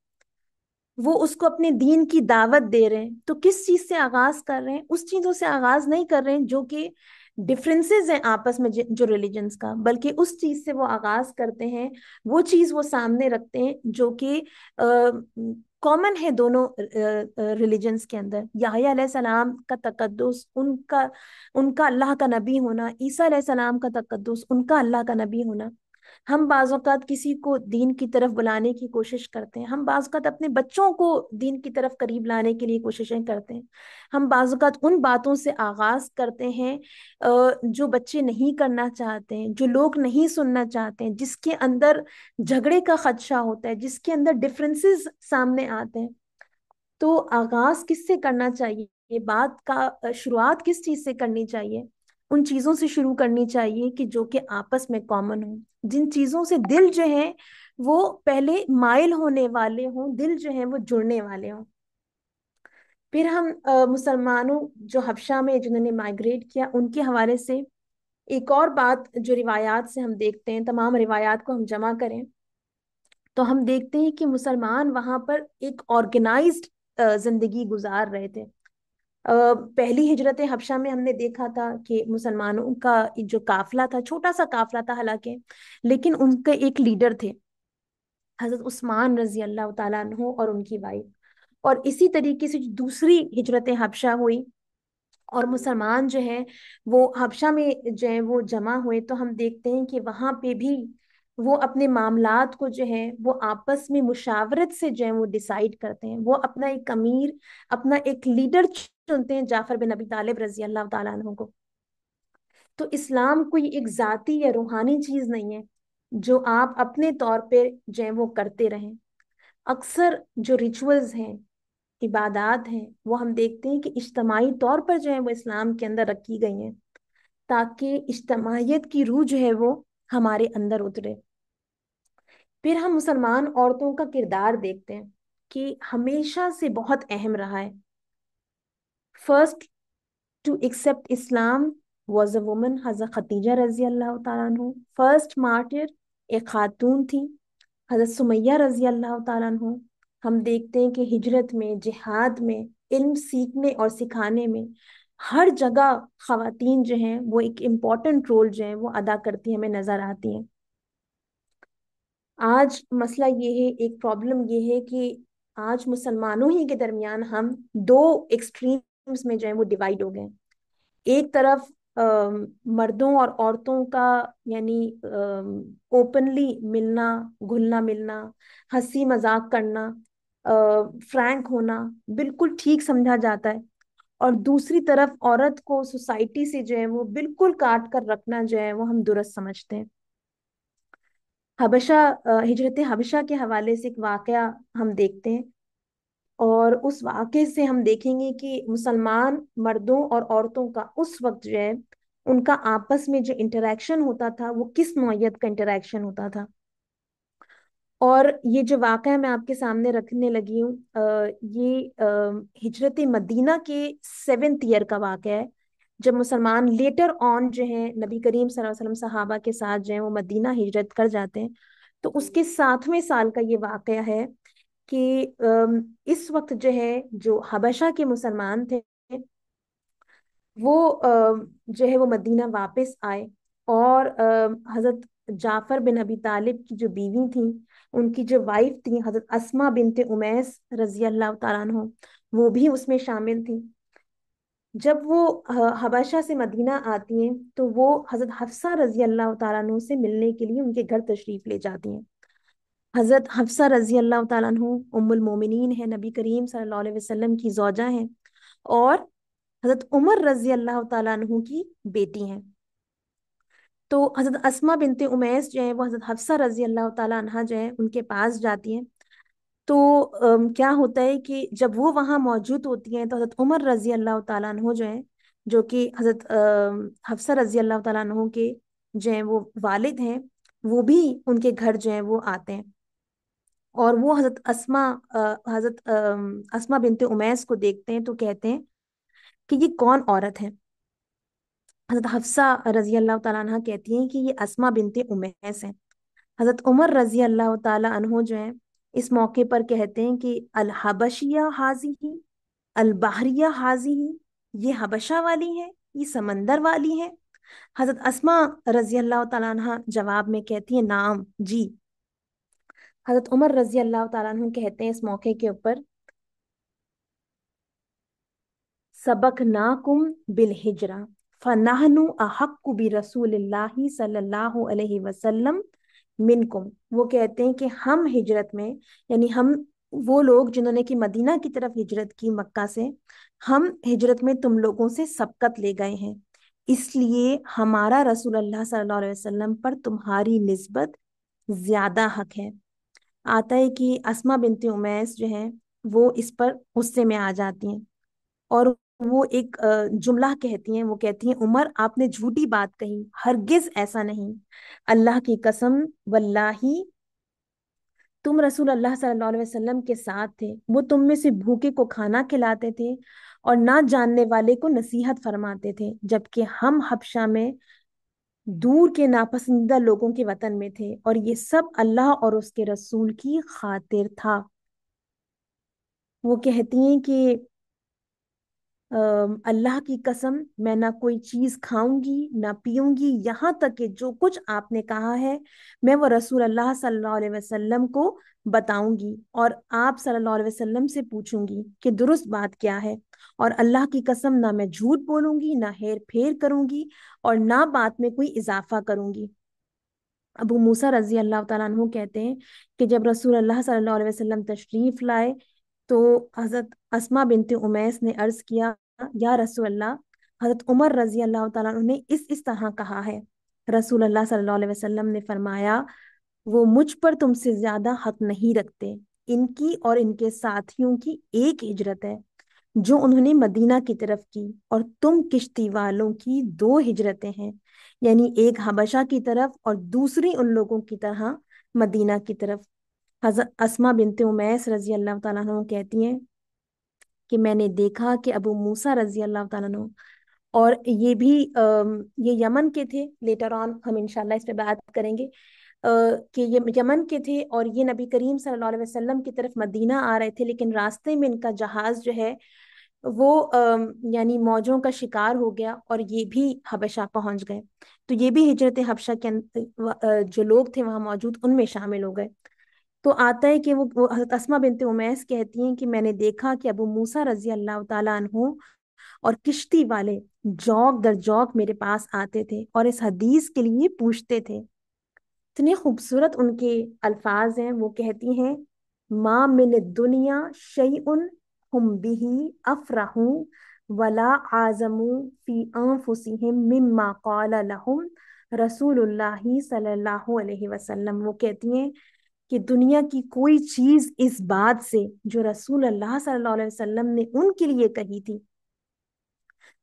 वो उसको अपने दीन की दावत दे रहे हैं, तो किस चीज से आगाज कर रहे हैं? उस चीजों से आगाज नहीं कर रहे हैं जो कि डिफरेंसेस हैं आपस में, जो रिलीजन्स का, बल्कि उस चीज से वो आगाज करते हैं, वो चीज वो सामने रखते हैं जो कि कॉमन है दोनों रिलीजन्स के अंदर। याहया अलैहिस्सलाम का तकद्दुस, उनका उनका अल्लाह का नबी होना, ईसा अलैहिस्सलाम का तकद्दुस, उनका अल्लाह का नबी होना। हम बाज़ औक़ात किसी को दीन की तरफ बुलाने की कोशिश करते हैं, हम बाज़ औक़ात अपने बच्चों को दीन की तरफ करीब लाने के लिए कोशिशें करते हैं, हम बाज़ औक़ात उन बातों से आगाज करते हैं जो बच्चे नहीं करना चाहते हैं, जो लोग नहीं सुनना चाहते हैं, जिसके अंदर झगड़े का खदशा होता है, जिसके अंदर डिफरेंसेस सामने आते हैं। तो आगाज किससे करना चाहिए? ये बात का शुरुआत किस चीज से करनी चाहिए? उन चीजों से शुरू करनी चाहिए कि जो कि आपस में कॉमन हो, जिन चीजों से दिल जो है वो पहले माइल होने वाले हों, दिल जो है वो जुड़ने वाले हों। फिर हम मुसलमानों जो हबशा में जिन्होंने माइग्रेट किया उनके हवाले से एक और बात जो रिवायात से हम देखते हैं, तमाम रिवायात को हम जमा करें तो हम देखते हैं कि मुसलमान वहां पर एक ऑर्गेनाइज्ड जिंदगी गुजार रहे थे। पहली हिजरत हबशा में हमने देखा था कि मुसलमानों का जो काफिला था, छोटा सा काफिला था हालांकि, लेकिन उनके एक लीडर थे, हजरत उस्मान रजी अल्लाह ताला अन्हु और उनकी वाइफ। और इसी तरीके से जो दूसरी हिजरत हबशा हुई और मुसलमान जो है वो हबशा में जो है वो जमा हुए, तो हम देखते हैं कि वहां पे भी वो अपने मामलात को जो है वो आपस में मुशावरत से जो है वो डिसाइड करते हैं। वो अपना एक अमीर, अपना एक लीडर चुनते हैं, जाफर बिन अबी तालिब रजी अल्लाह ताला अन्हु को। तो इस्लाम कोई एक जाती या रूहानी चीज नहीं है जो आप अपने तौर पे जो है वो करते रहें। अक्सर जो रिचुअल्स हैं, इबादात हैं, वो हम देखते हैं कि इज्तमाही तौर पर जो है वो इस्लाम के अंदर रखी गई हैं, ताकि इज्तमाहियत की रूह जो है वो हमारे अंदर उतरे। फिर हम मुसलमान औरतों का किरदार देखते हैं कि हमेशा से बहुत अहम रहा है। First to accept Islam was a woman, हजरत खतीजा रजी अल्लाह ताला अन्हु। फर्स्ट मार्टिर एक खातून थी, हजरत सुमैया रजी अल्लाह ताला अन्हु। हम देखते हैं कि हिजरत में, जिहाद में, इल्म सीखने और सिखाने में हर जगह खवातीन जो हैं वो एक इम्पॉर्टेंट रोल जो है वो अदा करती हमें नजर आती हैं। आज मसला ये है, एक प्रॉब्लम ये है कि आज मुसलमानों ही के दरमियान हम दो एक्सट्रीम्स में जो है वो डिवाइड हो गए। एक तरफ मर्दों और औरतों का, यानी ओपनली मिलना, घुलना मिलना, हंसी मजाक करना, फ्रैंक होना बिल्कुल ठीक समझा जाता है। और दूसरी तरफ औरत को सोसाइटी से जो है वो बिल्कुल काट कर रखना जो है वो हम दुरुस्त समझते हैं। हबशा, हिजरत हबशा के हवाले से एक वाकया हम देखते हैं, और उस वाक़े से हम देखेंगे कि मुसलमान मर्दों और औरतों का उस वक्त जो है उनका आपस में जो इंटरेक्शन होता था वो किस नौयत का इंटरेक्शन होता था। और ये जो वाक़या मैं आपके सामने रखने लगी हूँ, ये हिजरत मदीना के 7th ईयर का वाक़या है, जब मुसलमान लेटर ऑन जो है नबी करीम सल्लल्लाहु अलैहि वसल्लम सहाबा के साथ जो है वो मदीना हिजरत कर जाते हैं। तो उसके 7वें साल का ये वाक़या है कि इस वक्त जो है जो हबशा के मुसलमान थे वो जो है वो मदीना वापस आए। और हजरत जाफर बिन अबी तालिब की जो बीवी थी, उनकी जो वाइफ थी हजरत अस्मा बिनते उमैस रजी अल्लाह तआला अन्हो, वो भी उसमें शामिल थी। जब वो हबशा से मदीना आती हैं तो वो हजरत हफ्सा रजी अल्लाह तआला अन्हो से मिलने के लिए उनके घर तशरीफ ले जाती हैं। हजरत हफ्सा रजी अल्लाह तआला अन्हु उम्मुल मोमिनीन है, नबी करीम सल्लल्लाहु अलैहि वसल्लम की जोजा हैं, और हजरत उमर रजी अल्लाह तआला अन्हु की बेटी हैं। तो हजरत अस्मा बिनते उमैस जो है वो हजरत हफ्सा रजी अल्लाह तआला अन्हा जो है उनके पास जाती हैं। तो क्या होता है कि जब वो वहां मौजूद होती हैं तो हजरत उमर रजी अल्लाह तआला अन्हु जो है, जो कि हजरत हफ्सा रजी अल्लाह तआला अन्हु के जो है वो वालिद हैं, वो भी उनके घर जो है वो आते हैं। और वो हजरत अस्मा बिनते उमैस को देखते हैं तो कहते हैं कि ये कौन औरत है। हजरत हफ्सा रजी अल्लाह तआला अन्हा कहती हैं कि ये अस्मा बिनते उमैस है। हजरत उमर रजी अल्लाह तआला अन्हो जो है इस मौके पर कहते हैं कि अल हबशिया हाजी ही, अल बहरिया हाजी ही, ये हबशा वाली है, ये समंदर वाली है। हजरत अस्मा रजी अल्लाह तआला अन्हा जवाब में कहती है नाम जी। हजरत उमर रजी अल्लाह तआला अन्हु कहते हैं इस मौके के ऊपर, सबक नाकुम बिल हिजरा फनाहनु अहक्कु बि रसूलिल्लाहि सल्लल्लाहु अलैहि वसल्लम मिनकुम। वो कहते हैं कि हम हिजरत में, यानी हम वो लोग जिन्होंने की मदीना की तरफ हिजरत की मक्का से, हम हिजरत में तुम लोगों से सबकत ले गए हैं, इसलिए हमारा रसूलुल्लाह सल्लल्लाहु अलैहि वसल्लम पर तुम्हारी निस्बत ज्यादा हक है। आता है कि अस्मा बिनते उमैस जो है वो इस पर गुस्से में आ जाती हैं, और वो एक जुमला कहती हैं। वो कहती हैं उमर आपने झूठी बात कही, हरगिज ऐसा नहीं, अल्लाह की कसम, वल्लाही तुम रसूल अल्लाह सल्लल्लाहु अलैहि वसल्लम के साथ थे, वो तुम में से भूखे को खाना खिलाते थे और ना जानने वाले को नसीहत फरमाते थे, जबकि हम हबशा में दूर के नापसंदीदा लोगों के वतन में थे, और ये सब अल्लाह और उसके रसूल की खातिर था। वो कहती हैं कि अल्लाह की कसम मैं ना कोई चीज खाऊंगी ना पीऊंगी, यहाँ तक कि जो कुछ आपने कहा है मैं वो रसूल अल्लाह सल्लल्लाहु अलैहि वसल्लम को बताऊंगी, और आप सल्लल्लाहु अलैहि वसल्लम से पूछूंगी कि दुरुस्त बात क्या है। और अल्लाह की कसम ना मैं झूठ बोलूंगी, ना हेर फेर करूंगी, और ना बात में कोई इजाफा करूंगी। अबू मूसा रजी अल्लाह तआला अन्हु कहते हैं कि जब रसूल अल्लाह सल्लल्लाहु अलैहि वसल्लम तशरीफ लाए तो हजरत अस्मा बिनते उमैस ने अर्ज किया, या रसूल अल्लाह, हजरत उमर रजी अल्लाह तआला अन्हु ने इस तरह कहा है। रसूल अल्लाह सल्लल्लाहु अलैहि वसल्लम ने फरमाया, वो मुझ पर तुमसे ज्यादा हक नहीं रखते, इनकी और इनके साथियों की एक हिजरत है जो उन्होंने मदीना की तरफ की, और तुम किश्ती वालों की दो हिजरतें हैं, यानी एक हबशा की तरफ और दूसरी उन लोगों की तरह मदीना की तरफ। हजरत अस्मा बिनते उमैस रजी अल्लाह तआला अन्हा कहती हैं कि मैंने देखा कि अबू मूसा रजी अल्लाह तआला अन्हु, और ये भी ये यमन के थे, लेटर ऑन हम इंशाल्लाह इस पे बात करेंगे, कि ये यमन के थे और ये नबी करीम सल्लल्लाहु अलैहि वसल्लम की तरफ मदीना आ रहे थे, लेकिन रास्ते में इनका जहाज जो है वो यानी मौजों का शिकार हो गया और ये भी हबशा पहुंच गए। तो ये भी हिजरत हबशा के जो लोग थे वहां मौजूद उनमें शामिल हो गए। तो आता है कि वो हज़रत अस्मा बिनते उमैस कहती हैं कि मैंने देखा कि अबू मूसा रजी अल्लाह ताला अन्हु और किश्ती वाले जौक दर जौक मेरे पास आते थे और इस हदीस के लिए पूछते थे। इतने खूबसूरत उनके अल्फाज हैं। वो कहती हैं, मा मिन दुनिया शैउन हुम बिही अफरहू वला आजमू फी अनफुसिहिम मिम्मा क़ाला लहुम रसूलुल्लाही सल्लल्लाहु अलैहि वसल्लम। वो कहती हैं कि दुनिया की कोई चीज इस बात से जो रसूल अल्लाह सल्लल्लाहु अलैहि वसल्लम ने उनके लिए कही थी,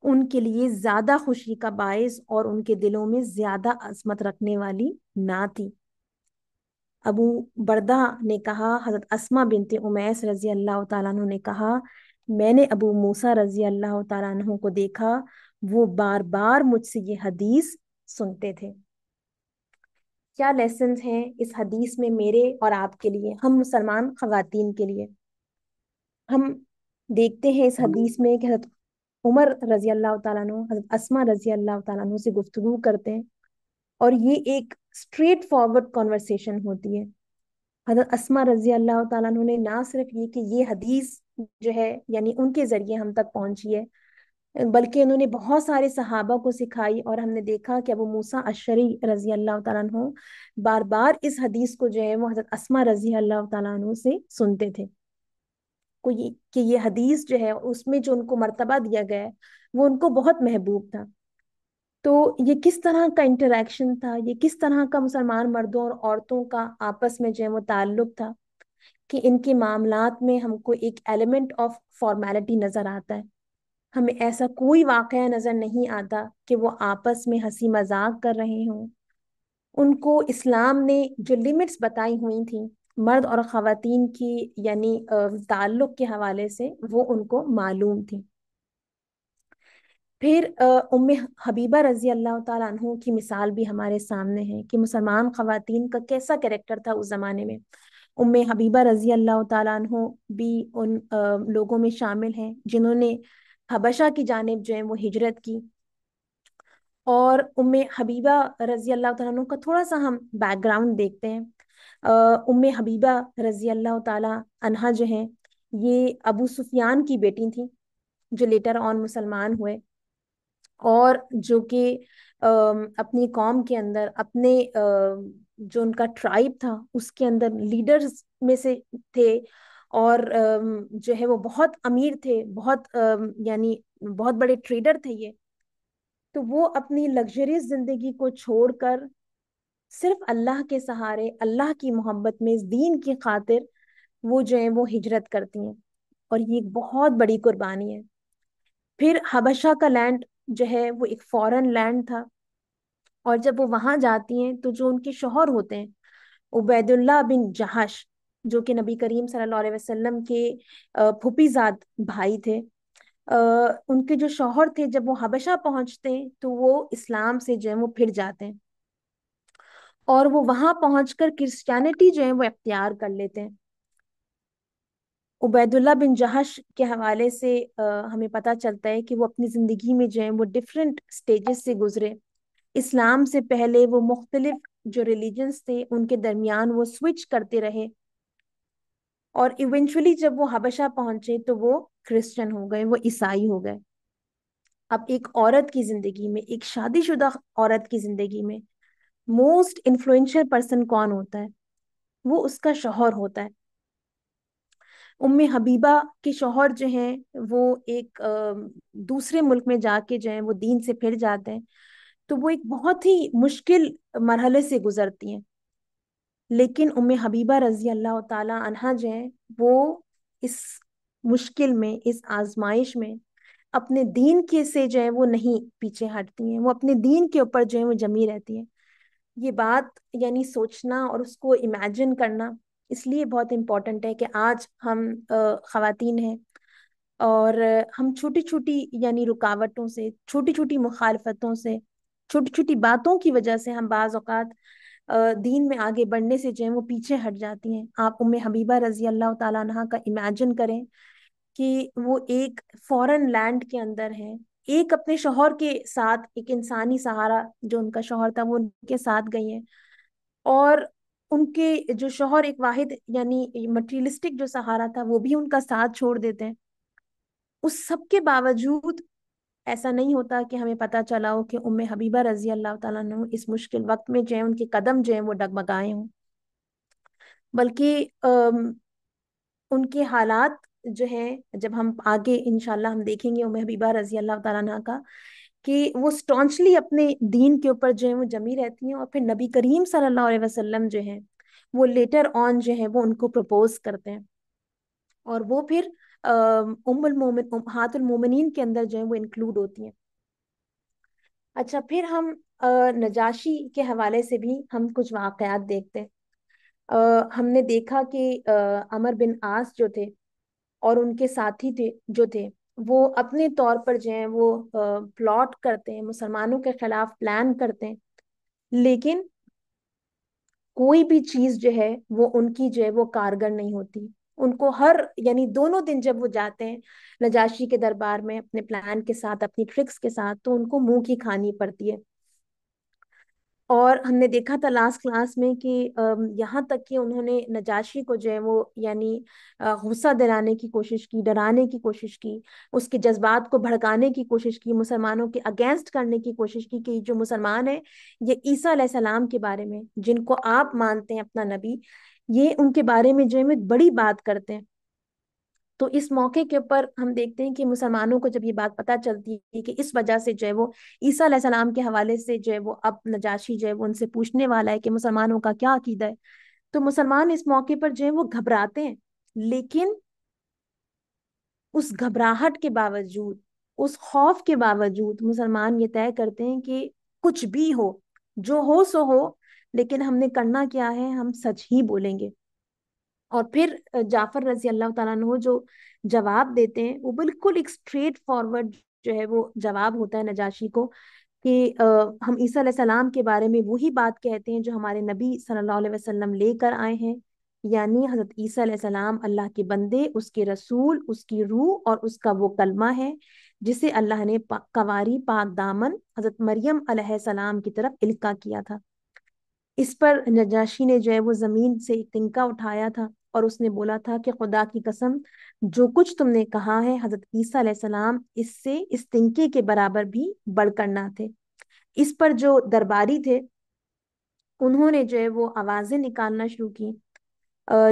उनके लिए ज्यादा खुशी का बायस और उनके दिलों में ज्यादा अजमत रखने वाली ना थी। अबू बरदा ने कहा, हजरत अस्मा बिनते उमैस रजी अल्लाह तआला अन्हु ने कहा, मैंने अबू मूसा रजी अल्लाह तआला अन्हु को देखा, वो बार बार मुझसे ये हदीस सुनते थे। क्या लेसन्स हैं इस हदीस में मेरे और आपके लिए, हम मुसलमान खवातीन के लिए? हम देखते हैं इस हदीस में कि हजरत उमर रजी अल्लाह तआला अन्हु हजरत अस्मा रजी अल्लाह तआला अन्हु से गुफ्तगू करते हैं, और ये एक स्ट्रेट फॉरवर्ड कॉन्वर्सेशन होती है। हजरत अस्मा रजी अल्लाह तआला अन्हु ने ना सिर्फ ये कि ये हदीस जो है यानी उनके जरिए हम तक पहुंची है, बल्कि उन्होंने बहुत सारे सहाबा को सिखाई, और हमने देखा कि अबू मूसा अशरी रजी अल्लाह तआला अन्हु बार बार इस हदीस को जो है वो हजरत अस्मा रजी अल्लाह तआला अन्हु से सुनते थे। को ये कि ये हदीस जो है उसमें जो उनको मर्तबा दिया गया है वो उनको बहुत महबूब था। तो ये किस तरह का इंटरेक्शन था, ये किस तरह का मुसलमान मर्दों और औरतों का आपस में जो है वो ताल्लुक था, कि इनके मामलात में हमको एक एलिमेंट ऑफ फॉर्मेलिटी नजर आता है। हमें ऐसा कोई वाकया नजर नहीं आता कि वो आपस में हंसी मजाक कर रहे हों। उनको इस्लाम ने जो लिमिट्स बताई हुई थी मर्द और ख़वातीन की, यानी ताल्लुक के हवाले से, वो उनको मालूम थी। फिर उम्मे हबीबा रजी अल्लाह ताला अन्हु की मिसाल भी हमारे सामने है कि मुसलमान ख़वातीन का कैसा कैरेक्टर था उस जमाने में। उम्मे हबीबा रजी अल्लाह ताला अन्हु भी उन लोगों में शामिल हैं जिन्होंने हबशा की जानिब जो है वो हिजरत की। और उम्मे हबीबा रजी अल्लाह ताला अन्हु का थोड़ा सा हम बैकग्राउंड देखते हैं। उम्मे हबीबा रजी अल्लाह ताला अन्हा जो है ये अबू सुफियान की बेटी थी, जो लेटर ऑन मुसलमान हुए, और जो कि अपनी कौम के अंदर अपने जो उनका ट्राइब था उसके अंदर लीडर्स में से थे, और जो है वो बहुत अमीर थे, बहुत यानी बहुत बड़े ट्रेडर थे ये। तो वो अपनी लग्जरियस जिंदगी को छोड़कर सिर्फ अल्लाह के सहारे, अल्लाह की मोहब्बत में, इस दीन की खातिर वो जो है वो हिजरत करती हैं, और ये एक बहुत बड़ी कुर्बानी है। फिर हबशा का लैंड जो है वो एक फॉरेन लैंड था, और जब वो वहां जाती हैं तो जो उनके शौहर होते हैं उबैदुल्लाह बिन जहाश, जो कि नबी करीम सल्लल्लाहु अलैहि वसल्लम के फूफीजाद भाई थे, उनके जो शौहर थे जब वो हबशा पहुंचते हैं तो वो इस्लाम से जो है वो फिर जाते हैं, और वो वहां पहुंचकर क्रिश्चियनिटी जो है वो अख्तियार कर लेते हैं। عبیداللہ بن جہش کے حوالے سے ہمیں پتہ چلتا ہے کہ وہ اپنی زندگی میں جو ہے وہ ڈفرینٹ سٹیجز سے گزرے. اسلام سے پہلے وہ مختلف جو ریلیجنز تھے ان کے درمیان وہ سوئچ کرتے رہے، اور ایونچولی جب وہ حبشہ پہنچے تو وہ کرسچن ہو گئے، وہ عیسائی ہو گئے. اب ایک عورت کی زندگی میں، ایک شادی شدہ عورت کی زندگی میں موسٹ انفلوئنشل پرسن کون ہوتا ہے؟ وہ اس کا شوہر ہوتا ہے. ام حبیبہ کے شوہر جو ہیں وہ ایک دوسرے ملک میں جا کے جو ہیں وہ دین سے پھر جاتے ہیں، تو وہ ایک بہت ہی مشکل مرحلے سے گزرتی ہیں. لیکن ام حبیبہ رضی اللہ تعالی عنہا جو ہیں وہ اس مشکل میں، اس آزمائش میں اپنے دین کے سے جو ہے وہ نہیں پیچھے ہٹتی ہیں، وہ اپنے دین کے اوپر جو ہے وہ جمی رہتی ہیں. یہ بات یعنی سوچنا اور اس کو امیجن کرنا اس لیے بہت امپورٹنٹ ہے کہ آج ہم خواتین ہیں، اور ہم چھوٹی چھوٹی یعنی رکاوٹوں سے، چھوٹی چھوٹی مخالفتوں سے، چھوٹی چھوٹی باتوں کی وجہ سے ہم بعض اوقات دین میں آگے بڑھنے سے جو ہے وہ پیچھے ہٹ جاتی ہیں. آپ ام حبیبہ رضی اللہ تعالیٰ عنہا کا امیجن کریں کہ وہ ایک فورن لینڈ کے اندر ہیں، ایک اپنے شوہر کے ساتھ، ایک انسانی سہارا جو ان کا شوہر تھا وہ ان کے ساتھ گئی ہیں، اور ان کے جو شوہر ایک واحد یعنی مٹیریلسٹک جو سہارا تھا وہ بھی ان کا ساتھ چھوڑ دیتے ہیں. اس سب کے باوجود ایسا نہیں ہوتا کہ ہمیں پتہ چلا ہو کہ ام حبیبہ رضی اللہ تعالیٰ عنہ اس مشکل وقت میں جو ہے ان کے قدم جو ہیں وہ ڈگمگائے ہوں، بلکہ ان کے حالات جو ہیں جب ہم آگے انشاءاللہ ہم دیکھیں گے ام حبیبہ رضی اللہ تعالیٰ عنہ کا، کہ وہ سٹانچلی اپنے دین کے اوپر جو ہے وہ جمی رہتی ہیں، اور پھر نبی کریم صلی اللہ علیہ وسلم جو ہیں وہ لیٹر آن جو ہے وہ ان کو پروپوز کرتے ہیں، اور وہ پھر ام المومن امہات المومنین کے اندر جو ہے وہ انکلوڈ ہوتی ہیں. اچھا، پھر ہم نجاشی کے حوالے سے بھی ہم کچھ واقعات دیکھتے ہیں. ہم نے دیکھا کہ عمر بن عاص جو تھے اور ان کے ساتھی تھے جو تھے وہ اپنے طور پر جو ہیں وہ پلاٹ کرتے ہیں، مسلمانوں کے خلاف پلان کرتے ہیں، لیکن کوئی بھی چیز جو ہے وہ ان کی جو ہے وہ کارگر نہیں ہوتی. ان کو ہر یعنی دونوں دن جب وہ جاتے ہیں نجاشی کے دربار میں اپنے پلان کے ساتھ، اپنی ٹرکس کے ساتھ، تو ان کو منہ کی کھانی پڑتی ہے. اور ہم نے دیکھا تھا لاسٹ کلاس میں کہ یہاں تک کہ انہوں نے نجاشی کو جو ہے وہ یعنی غصہ دلانے کی کوشش کی، ڈرانے کی کوشش کی، اس کے جذبات کو بھڑکانے کی کوشش کی، مسلمانوں کے اگینسٹ کرنے کی کوشش کی کہ جو مسلمان ہیں یہ عیسیٰ علیہ السلام کے بارے میں، جن کو آپ مانتے ہیں اپنا نبی، یہ ان کے بارے میں جو ہے بڑی بات کرتے ہیں. تو اس موقع کے اوپر ہم دیکھتے ہیں کہ مسلمانوں کو جب یہ بات پتہ چلتی ہے کہ اس وجہ سے جو ہے وہ عیسیٰ علیہ السلام کے حوالے سے جو ہے وہ اب نجاشی جو ہے وہ ان سے پوچھنے والا ہے کہ مسلمانوں کا کیا عقیدہ ہے، تو مسلمان اس موقع پر جو ہے وہ گھبراتے ہیں. لیکن اس گھبراہٹ کے باوجود، اس خوف کے باوجود مسلمان یہ طے کرتے ہیں کہ کچھ بھی ہو، جو ہو سو ہو، لیکن ہم نے کرنا کیا ہے، ہم سچ ہی بولیں گے. اور پھر جعفر رضی اللہ تعالیٰ عنہ جو جواب دیتے ہیں وہ بالکل ایک اسٹریٹ فارورڈ جو ہے وہ جواب ہوتا ہے نجاشی کو، کہ ہم عیسیٰ علیہ السلام کے بارے میں وہی بات کہتے ہیں جو ہمارے نبی صلی اللہ علیہ وسلم لے کر آئے ہیں، یعنی حضرت عیسیٰ علیہ السلام اللہ کے بندے، اس کے رسول، اس کی روح اور اس کا وہ کلمہ ہے جسے اللہ نے کواری پاک دامن حضرت مریم علیہ السلام کی طرف القا کیا تھا. اس پر نجاشی نے جو ہے وہ زمین سے ایک تنکا اٹھایا تھا اور اس نے بولا تھا کہ خدا کی قسم، جو کچھ تم نے کہا ہے حضرت عیسیٰ علیہ السلام اس سے، اس تنکے کے برابر بھی بڑھ کر نہ تھے. اس پر جو درباری تھے انہوں نے جو ہے وہ آوازیں نکالنا شروع کی،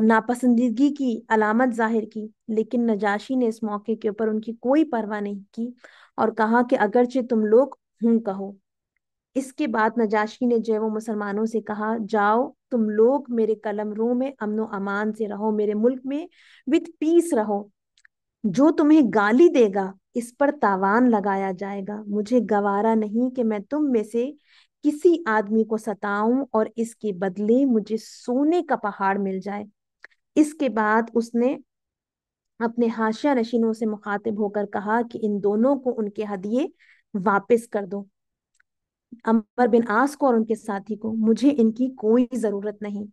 ناپسندیدگی کی علامت ظاہر کی، لیکن نجاشی نے اس موقع کے اوپر ان کی کوئی پرواہ نہیں کی اور کہا کہ اگرچہ تم لوگ ہوں کہو. اس کے بعد نجاشی نے جو ہے وہ مسلمانوں سے کہا، جاؤ تم لوگ میرے قلم رو میں امن و امان سے رہو، میرے ملک میں وتھ پیس رہو. جو تمہیں گالی دے گا اس پر تاوان لگایا جائے گا. مجھے گوارا نہیں کہ میں تم میں سے کسی آدمی کو ستاؤں اور اس کے بدلے مجھے سونے کا پہاڑ مل جائے. اس کے بعد اس نے اپنے حاشیہ نشینوں سے مخاطب ہو کر کہا کہ ان دونوں کو ان کے ہدیے واپس کر دو، عمر بن عاص کو اور ان کے ساتھی کو. مجھے ان کی کوئی ضرورت نہیں.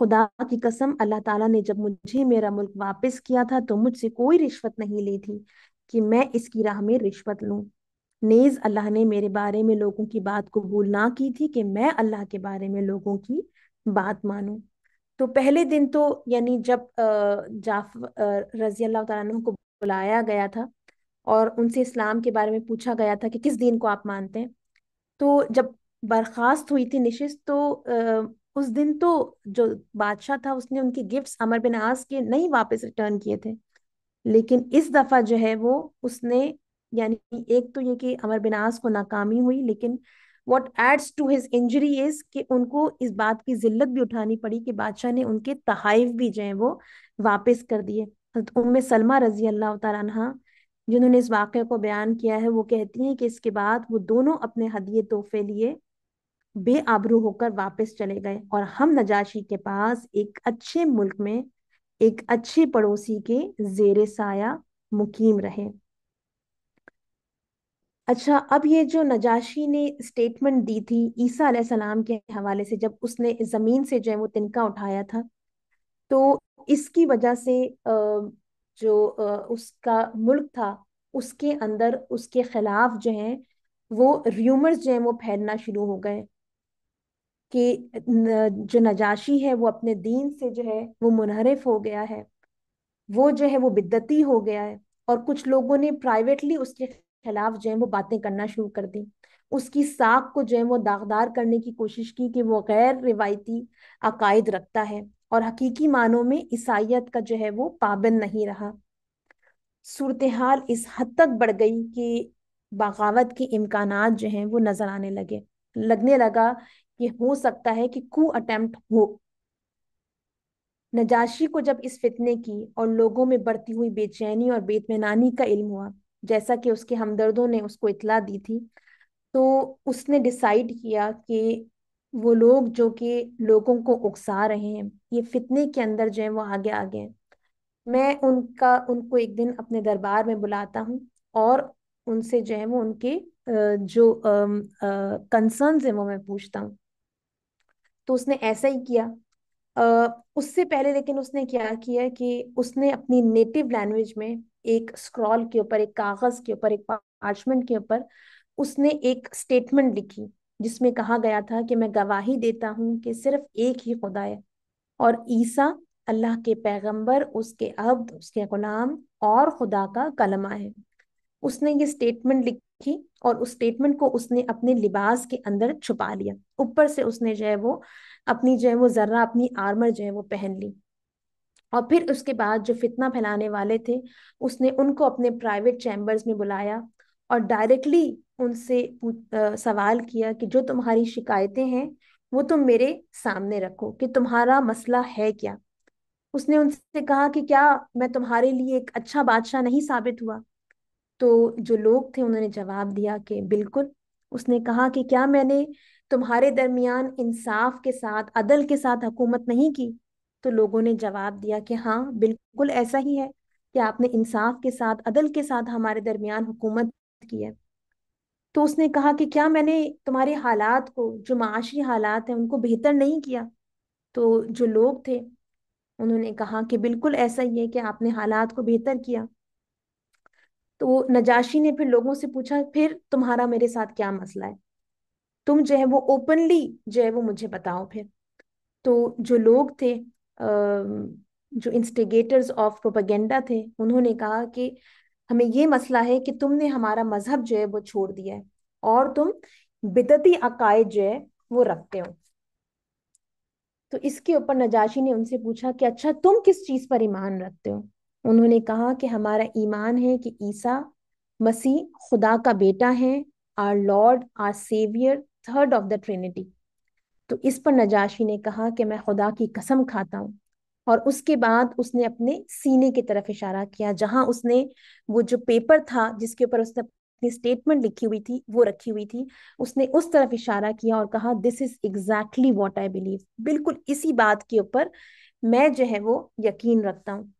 खुदा की कसम, अल्लाह ताला ने जब मुझे मेरा मुल्क वापस किया था तो मुझसे कोई रिश्वत नहीं ली थी कि मैं इसकी राह में रिश्वत लूं। नेज अल्लाह ने मेरे बारे में लोगों की बात कबूल ना की थी कि मैं अल्लाह के बारे में लोगों की बात मानूं। तो पहले दिन तो यानी जब जाफर रजी अल्लाह तआला अन्हु को बुलाया गया था और उनसे इस्लाम के बारे में पूछा गया था कि किस दीन को आप मानते हैं, तो जब बर्खास्त हुई थी निशिस्त, तो उस दिन तो जो बादशाह था उसने उनके गिफ्ट्स अमर बिन आस के नहीं वापस रिटर्न किए थे। लेकिन इस दफा जो है वो उसने, यानी एक तो ये कि अमर बिन आस को नाकामी हुई, लेकिन what adds to his injury इज कि उनको इस बात की जिल्लत भी उठानी पड़ी कि बादशाह ने उनके तहाइफ भी जो है वो वापस कर दिए। हज़रत उम्मे सलमा रजी अल्लाह तआला अन्हा, जिन्होंने इस वाक़े को बयान किया है, वो कहती हैं कि इसके बाद वो दोनों अपने हदिये तोहफे लिए बेआबरू होकर वापस चले गए और हम नजाशी के पास एक अच्छे मुल्क में एक अच्छे पड़ोसी के जेरे साया मुकीम रहे। अच्छा, अब ये जो नजाशी ने स्टेटमेंट दी थी ईसा अलैहिस्सलाम के हवाले से, जब उसने जमीन से जो है वो तिनका उठाया था, तो इसकी वजह से जो उसका मुल्क था उसके अंदर उसके खिलाफ जो है वो र्यूमर्स जो है वो फैलना शुरू हो गए कि जो नजाशी है वो अपने दीन से जो है वो मुनहरिफ हो गया है, वो जो है वो बिद्दती हो गया है। और कुछ लोगों ने प्राइवेटली उसके खिलाफ जो है वो बातें करना शुरू कर दी, उसकी साख को जो है वो दागदार करने की कोशिश की कि वो गैर रिवायती अकायद रखता है और हकीकी मानों में ईसाइयत का जो है वो पाबंद नहीं रहा। सूरत हाल इस हद तक बढ़ गई कि बगावत के इम्कानात जो हैं वो नजर आने लगे, लगने लगा कि हो सकता है कि कू अटेम्प्ट हो। नजाशी को जब इस फितने की और लोगों में बढ़ती हुई बेचैनी और बेइत्मीनानी का इल्म हुआ, जैसा कि उसके हमदर्दों ने उसको इतला दी थी, तो उसने डिसाइड किया कि वो लोग जो कि लोगों को उकसा रहे हैं, ये फितने के अंदर जो है वो आगे आगे हैं, मैं उनको एक दिन अपने दरबार में बुलाता हूँ और उनसे जो है वो उनके जो कंसर्न्स है वो मैं पूछता हूँ। तो उसने ऐसा ही किया। उससे पहले लेकिन उसने क्या किया कि उसने अपनी नेटिव लैंग्वेज में एक स्क्रॉल के ऊपर, एक कागज के ऊपर, एक पार्चमेंट के ऊपर उसने एक स्टेटमेंट लिखी जिसमें कहा गया था कि मैं गवाही देता हूँ कि सिर्फ एक ही खुदा है और ईसा अल्लाह के पैगंबर, उसके अब्द, उसके गुलाम और खुदा का कलमा है। उसने ये स्टेटमेंट लिखी और उस स्टेटमेंट को उसने अपने लिबास के अंदर छुपा लिया। ऊपर से उसने जो है वो अपनी जो है वो जर्रा अपनी आर्मर जो है वो पहन ली। और फिर उसके बाद जो फितना फैलाने वाले थे उसने उनको अपने प्राइवेट चैम्बर्स में बुलाया और डायरेक्टली उनसे सवाल किया कि जो तुम्हारी शिकायतें हैं वो तुम मेरे सामने रखो कि तुम्हारा मसला है क्या। उसने उनसे कहा कि क्या मैं तुम्हारे लिए एक अच्छा बादशाह नहीं साबित हुआ। तो जो लोग थे उन्होंने जवाब दिया कि बिल्कुल। उसने कहा कि क्या मैंने तुम्हारे दरमियान इंसाफ के साथ, अदल के साथ हुकूमत नहीं की। तो लोगों ने जवाब दिया कि हाँ बिल्कुल ऐसा ही है कि आपने इंसाफ के साथ, अदल के साथ हमारे दरमियान हुकूमत की है। तो उसने कहा कि क्या मैंने तुम्हारे हालात को, जो माशी हालात हैं उनको बेहतर नहीं किया। तो जो लोग थे उन्होंने कहा कि बिल्कुल ऐसा ही है कि आपने हालात को बेहतर किया। तो नजाशी ने फिर लोगों से पूछा, फिर तुम्हारा मेरे साथ क्या मसला है, तुम जो है वो ओपनली जो है वो मुझे बताओ फिर। तो जो लोग थे, जो इंस्टिगेटर्स ऑफ प्रोपेगेंडा थे, उन्होंने कहा कि हमें ये मसला है कि तुमने हमारा मजहब जो है वो छोड़ दिया है और तुम बिदती अकायद जो है वो रखते हो। तो इसके ऊपर नजाशी ने उनसे पूछा कि अच्छा तुम किस चीज पर ईमान रखते हो। उन्होंने कहा कि हमारा ईमान है कि ईसा मसीह खुदा का बेटा है, our lord, our saviour, third of the trinity. तो इस पर नजाशी ने कहा कि मैं खुदा की कसम खाता हूँ। और उसके बाद उसने अपने सीने की तरफ इशारा किया जहां उसने वो जो पेपर था जिसके ऊपर उसने अपनी स्टेटमेंट लिखी हुई थी वो रखी हुई थी, उसने उस तरफ इशारा किया और कहा this is exactly what I believe, बिल्कुल इसी बात के ऊपर मैं जो है वो यकीन रखता हूँ।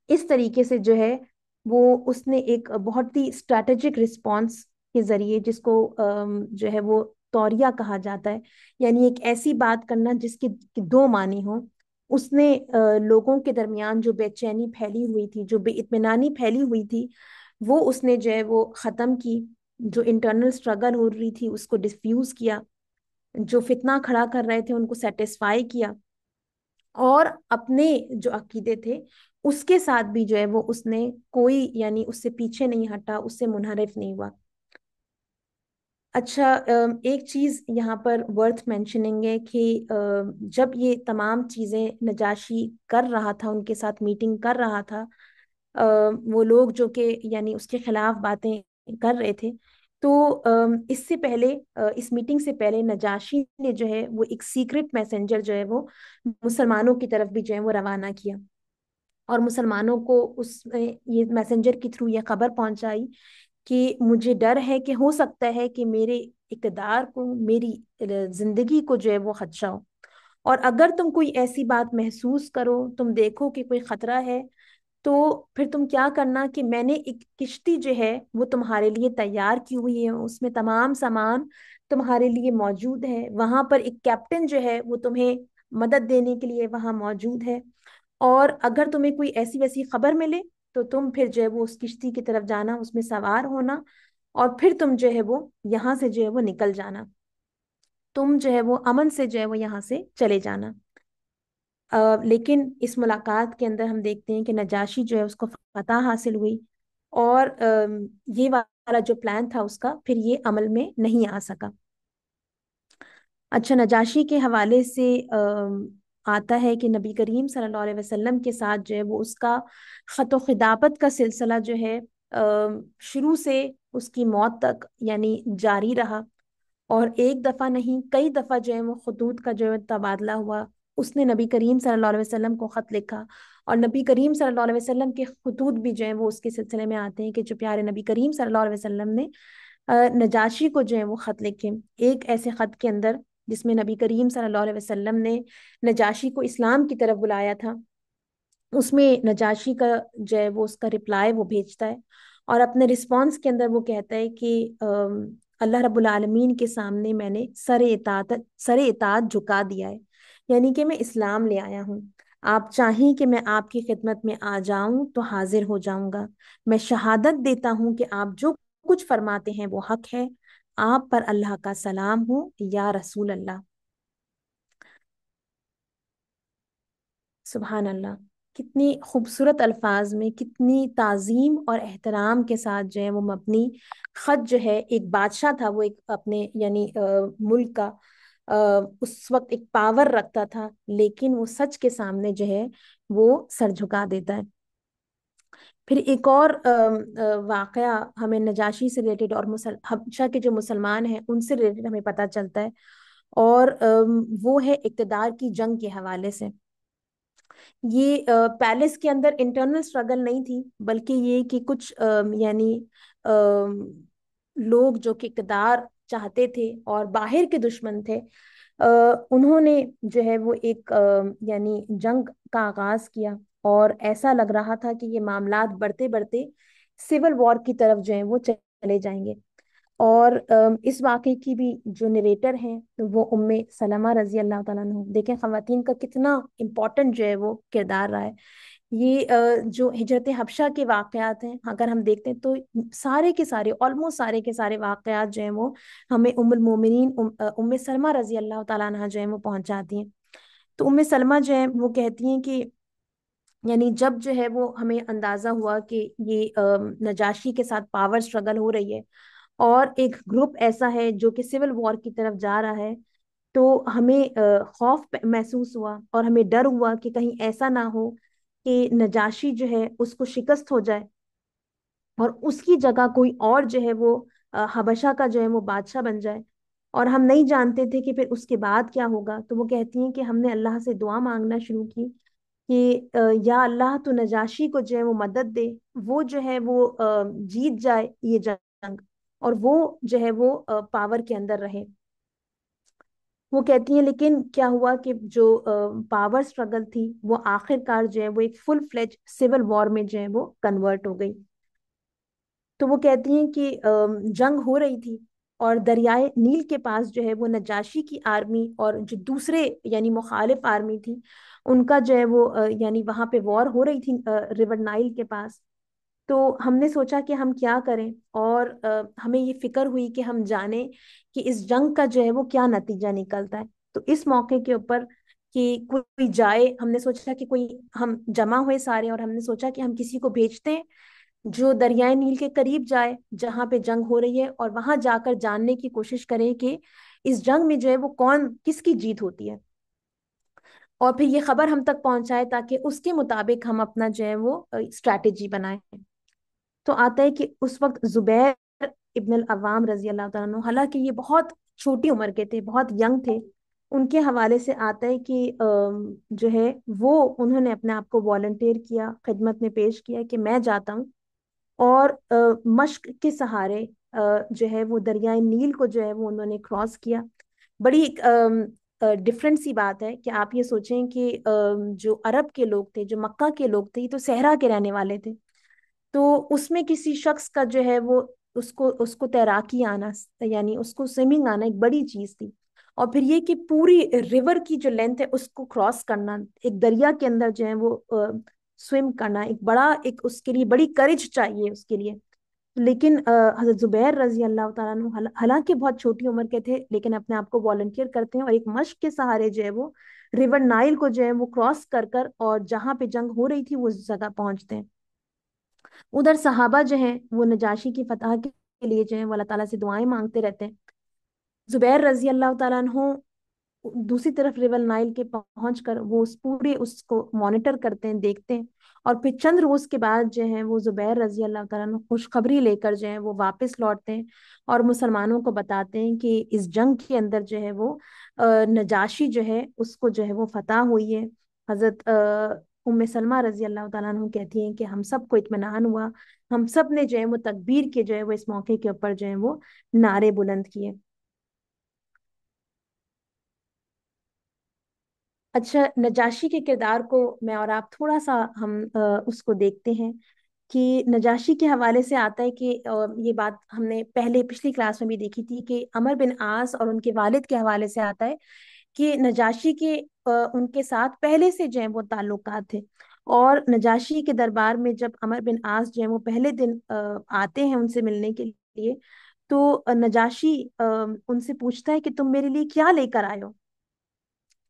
इस तरीके से जो है वो उसने एक बहुत ही स्ट्रैटेजिक रिस्पॉन्स के जरिए, जिसको जो है वो तौरिया कहा जाता है, यानी एक ऐसी बात करना जिसके के दो मानी हो। उसने लोगों के दरमियान जो बेचैनी फैली हुई थी, जो बेइत्मीनानी फैली हुई थी, वो उसने जो है वो खत्म की। जो इंटरनल स्ट्रगल हो रही थी उसको डिफ्यूज किया, जो फितना खड़ा कर रहे थे उनको सेटिस्फाई किया, और अपने जो अकीदे थे उसके साथ भी जो है वो उसने कोई यानी उससे पीछे नहीं हटा, उससे मुनहरिफ नहीं हुआ। अच्छा, एक चीज यहाँ पर वर्थ मेंशनिंग है कि जब ये तमाम चीजें नजाशी कर रहा था, उनके साथ मीटिंग कर रहा था, वो लोग जो कि यानी उसके खिलाफ बातें कर रहे थे, तो इससे पहले, इस मीटिंग से पहले नजाशी ने जो है वो एक सीक्रेट मैसेंजर जो है वो मुसलमानों की तरफ भी जो है वो रवाना किया, और मुसलमानों को उसमें ये मैसेंजर के थ्रू ये खबर पहुंचाई कि मुझे डर है कि हो सकता है कि मेरे इक़्तिदार को, मेरी जिंदगी को जो है वो खदशा हो, और अगर तुम कोई ऐसी बात महसूस करो, तुम देखो कि कोई खतरा है, तो फिर तुम क्या करना कि मैंने एक किश्ती जो है वो तुम्हारे लिए तैयार की हुई है, उसमें तमाम सामान तुम्हारे लिए मौजूद है, वहां पर एक कैप्टन जो है वो तुम्हें मदद देने के लिए वहां मौजूद है, और अगर तुम्हें कोई ऐसी वैसी खबर मिले तो तुम फिर जो है वो उस किश्ती की तरफ जाना, उसमें सवार होना, और फिर तुम जो है वो यहाँ से जो है वो निकल जाना, तुम जो है वो अमन से जो है वो यहाँ से चले जाना। लेकिन इस मुलाकात के अंदर हम देखते हैं कि नजाशी जो है उसको फतह हासिल हुई, और ये वाला जो प्लान था उसका फिर ये अमल में नहीं आ सका। अच्छा, नजाशी के हवाले से आता है कि नबी करीम सल्लल्लाहु अलैहि वसल्लम के साथ जो है वो उसका ख़त ख़िताबत का सिलसिला जो है शुरू से उसकी मौत तक यानी जारी रहा, और एक दफ़ा नहीं कई दफ़ा जो है वो खतूत का जो है तबादला हुआ। उसने नबी करीम सल्लल्लाहु अलैहि वसल्लम को ख़त लिखा, और नबी करीम सल्लल्लाहु अलैहि वसल्लम के खतूत भी जो है वो उसके सिलसिले में आते हैं कि जो प्यारे नबी करीम सल्लल्लाहु अलैहि वसल्लम ने नजाशी को जो है वो ख़त लिखे। एक ऐसे ख़त के अंदर जिसमें नबी करीम सल्लल्लाहु अलैहि वसल्लम ने नजाशी को इस्लाम की तरफ बुलाया था, उसमें नजाशी का जो है वो उसका रिप्लाई वो भेजता है, और अपने रिस्पॉन्स के अंदर वो कहता है कि अल्लाह रब्बुल आलमीन के सामने मैंने सरे इताअत झुका दिया है, यानी कि मैं इस्लाम ले आया हूँ। आप चाहें कि मैं आपकी खिदमत में आ जाऊं तो हाजिर हो जाऊंगा। मैं शहादत देता हूँ कि आप जो कुछ फरमाते हैं वो हक है। आप पर अल्लाह का सलाम हो या रसूल अल्लाह। सुभान अल्लाह, कितनी खूबसूरत अल्फाज में, कितनी ताजीम और एहतराम के साथ जो है वो मबनी खत जो है, एक बादशाह था वो, एक अपने यानी मुल्क का उस वक्त एक पावर रखता था, लेकिन वो सच के सामने जो है वो सर झुका देता है। फिर एक और वाकया हमें नजाशी से रिलेटेड और हबशा के जो मुसलमान हैं उनसे रिलेटेड हमें पता चलता है, और वो है इक्तदार की जंग के हवाले से। ये पैलेस के अंदर इंटरनल स्ट्रगल नहीं थी, बल्कि ये कि कुछ यानी लोग जो कि इक़्तिदार चाहते थे और बाहर के दुश्मन थे, उन्होंने जो है वो एक यानी जंग का आगाज किया, और ऐसा लग रहा था कि ये मामलात बढ़ते बढ़ते सिविल वॉर की तरफ जो है वो चले जाएंगे। और इस वाक़े की भी जो नरेटर हैं तो वो उम्मे सलमा रजी अल्लाह ताला अन्हा। देखें ख़वातीन का कितना इम्पोर्टेंट जो है वो किरदार रहा है। ये जो हिजरत हबशा के वाक़यात हैं, अगर हम देखते हैं तो सारे के सारे, ऑलमोस्ट सारे के सारे वाक़यात जो हैं वो हमें उम्मुल मोमिनीन उम्मे सलमा रजी अल्लाह ताला अन्हा जो है वो पहुंचाती हैं। तो उम्मे सलमा जो है वो कहती हैं कि यानी जब जो है वो हमें अंदाजा हुआ कि ये नजाशी के साथ पावर स्ट्रगल हो रही है, और एक ग्रुप ऐसा है जो कि सिविल वॉर की तरफ जा रहा है, तो हमें खौफ महसूस हुआ, और हमें डर हुआ कि कहीं ऐसा ना हो कि नजाशी जो है उसको शिकस्त हो जाए, और उसकी जगह कोई और जो है वो हबशा का जो है वो बादशाह बन जाए, और हम नहीं जानते थे कि फिर उसके बाद क्या होगा। तो वो कहती हैं कि हमने अल्लाह से दुआ मांगना शुरू की कि या अल्लाह तो नजाशी को जो है वो मदद दे, वो जो है वो जीत जाए ये जंग, और वो जो है वो पावर के अंदर रहे। वो कहती हैं लेकिन क्या हुआ कि जो पावर स्ट्रगल थी वो आखिरकार जो है वो एक फुल फ्लेज सिविल वॉर में जो है वो कन्वर्ट हो गई। तो वो कहती हैं कि जंग हो रही थी, اور دریائے نیل کے پاس جو ہے وہ نجاشی کی آرمی اور جو دوسرے یعنی مخالف آرمی تھی ان کا جو ہے وہ یعنی وہاں پہ وار ہو رہی تھی ریور نائل کے پاس. تو ہم نے سوچا کہ ہم کیا کریں، اور ہمیں یہ فکر ہوئی کہ ہم جانیں کہ اس جنگ کا جو ہے وہ کیا نتیجہ نکلتا ہے. تو اس موقع کے اوپر کہ کوئی جائے، ہم نے سوچا کہ کوئی، ہم جمع ہوئے سارے اور ہم نے سوچا کہ ہم کسی کو بھیجتے ہیں جو دریائے نیل کے قریب جائے جہاں پہ جنگ ہو رہی ہے، اور وہاں جا کر جاننے کی کوشش کریں کہ اس جنگ میں جو ہے وہ کون کس کی جیت ہوتی ہے، اور پھر یہ خبر ہم تک پہنچائے تاکہ اس کے مطابق ہم اپنا جو ہے وہ اسٹریٹجی بنائیں. تو آتا ہے کہ اس وقت زبیر ابن العوام رضی اللہ تعالیٰ عنہ، حالانکہ یہ بہت چھوٹی عمر کے تھے، بہت ینگ تھے، ان کے حوالے سے آتا ہے کہ جو ہے وہ انہوں نے اپنے آپ کو والنٹیئر کیا، خدمت میں پیش کیا کہ میں جاتا ہوں، اور مشق کے سہارے جو ہے وہ دریائے نیل کو جو ہے وہ انہوں نے کراس کیا. بڑی ڈفرینٹ سی بات ہے کہ آپ یہ سوچیں کہ جو عرب کے لوگ تھے، جو مکہ کے لوگ تھے، یہ تو صحرا کے رہنے والے تھے، تو اس میں کسی شخص کا جو ہے وہ اس کو تیراکی آنا، یعنی اس کو سوئمنگ آنا ایک بڑی چیز تھی. اور پھر یہ کہ پوری ریور کی جو لینتھ ہے اس کو کراس کرنا، ایک دریا کے اندر جو ہے وہ سوئم کرنا، ایک بڑا، ایک اس کے لیے بڑی کرج چاہیے اس کے لیے. لیکن حضرت زبیر رضی اللہ تعالیٰ عنہ حالانکہ بہت چھوٹی عمر کے تھے لیکن اپنے آپ کو والنٹیئر کرتے ہیں، اور ایک مشق کے سہارے جو ہے وہ ریور نائل کو جو ہے وہ کراس کر کر اور جہاں پہ جنگ ہو رہی تھی وہ اس جگہ پہنچتے ہیں. ادھر صحابہ جو ہیں وہ نجاشی کی فتح کے لیے جو ہے وہ اللہ تعالیٰ سے دعائیں مانگتے رہتے ہیں. زبیر رضی اللہ تعالیٰ عنہ دوسری طرف ریور نائل کے پہنچ کر وہ اس کو مانیٹر کرتے ہیں، دیکھتے ہیں، اور پھر چند روز کے بعد جو ہے وہ زبیر رضی اللہ تعالیٰ عنہ خوشخبری لے کر جو ہے وہ واپس لوٹتے ہیں اور مسلمانوں کو بتاتے ہیں کہ اس جنگ کے اندر جو ہے وہ نجاشی جو ہے اس کو جو ہے وہ فتح ہوئی ہے. حضرت ام سلمہ رضی اللہ تعالیٰ عنہ کہتی ہیں کہ ہم سب کو اطمینان ہوا، ہم سب نے جو ہے وہ تکبیر کے جو ہے وہ اس موقع کے اوپر جو ہے وہ نعرے بلند کیے. اچھا، نجاشی کے کردار کو میں اور آپ تھوڑا سا ہم اس کو دیکھتے ہیں کہ نجاشی کے حوالے سے آتا ہے کہ یہ بات ہم نے پہلے پچھلی کلاس میں بھی دیکھی تھی کہ عمر بن عاص اور ان کے والد کے حوالے سے آتا ہے کہ نجاشی کے ان کے ساتھ پہلے سے جو ہے وہ تعلقات تھے، اور نجاشی کے دربار میں جب عمر بن عاص جو ہے وہ پہلے دن آتے ہیں ان سے ملنے کے لیے، تو نجاشی ان سے پوچھتا ہے کہ تم میرے لیے کیا لے کر آئے ہو،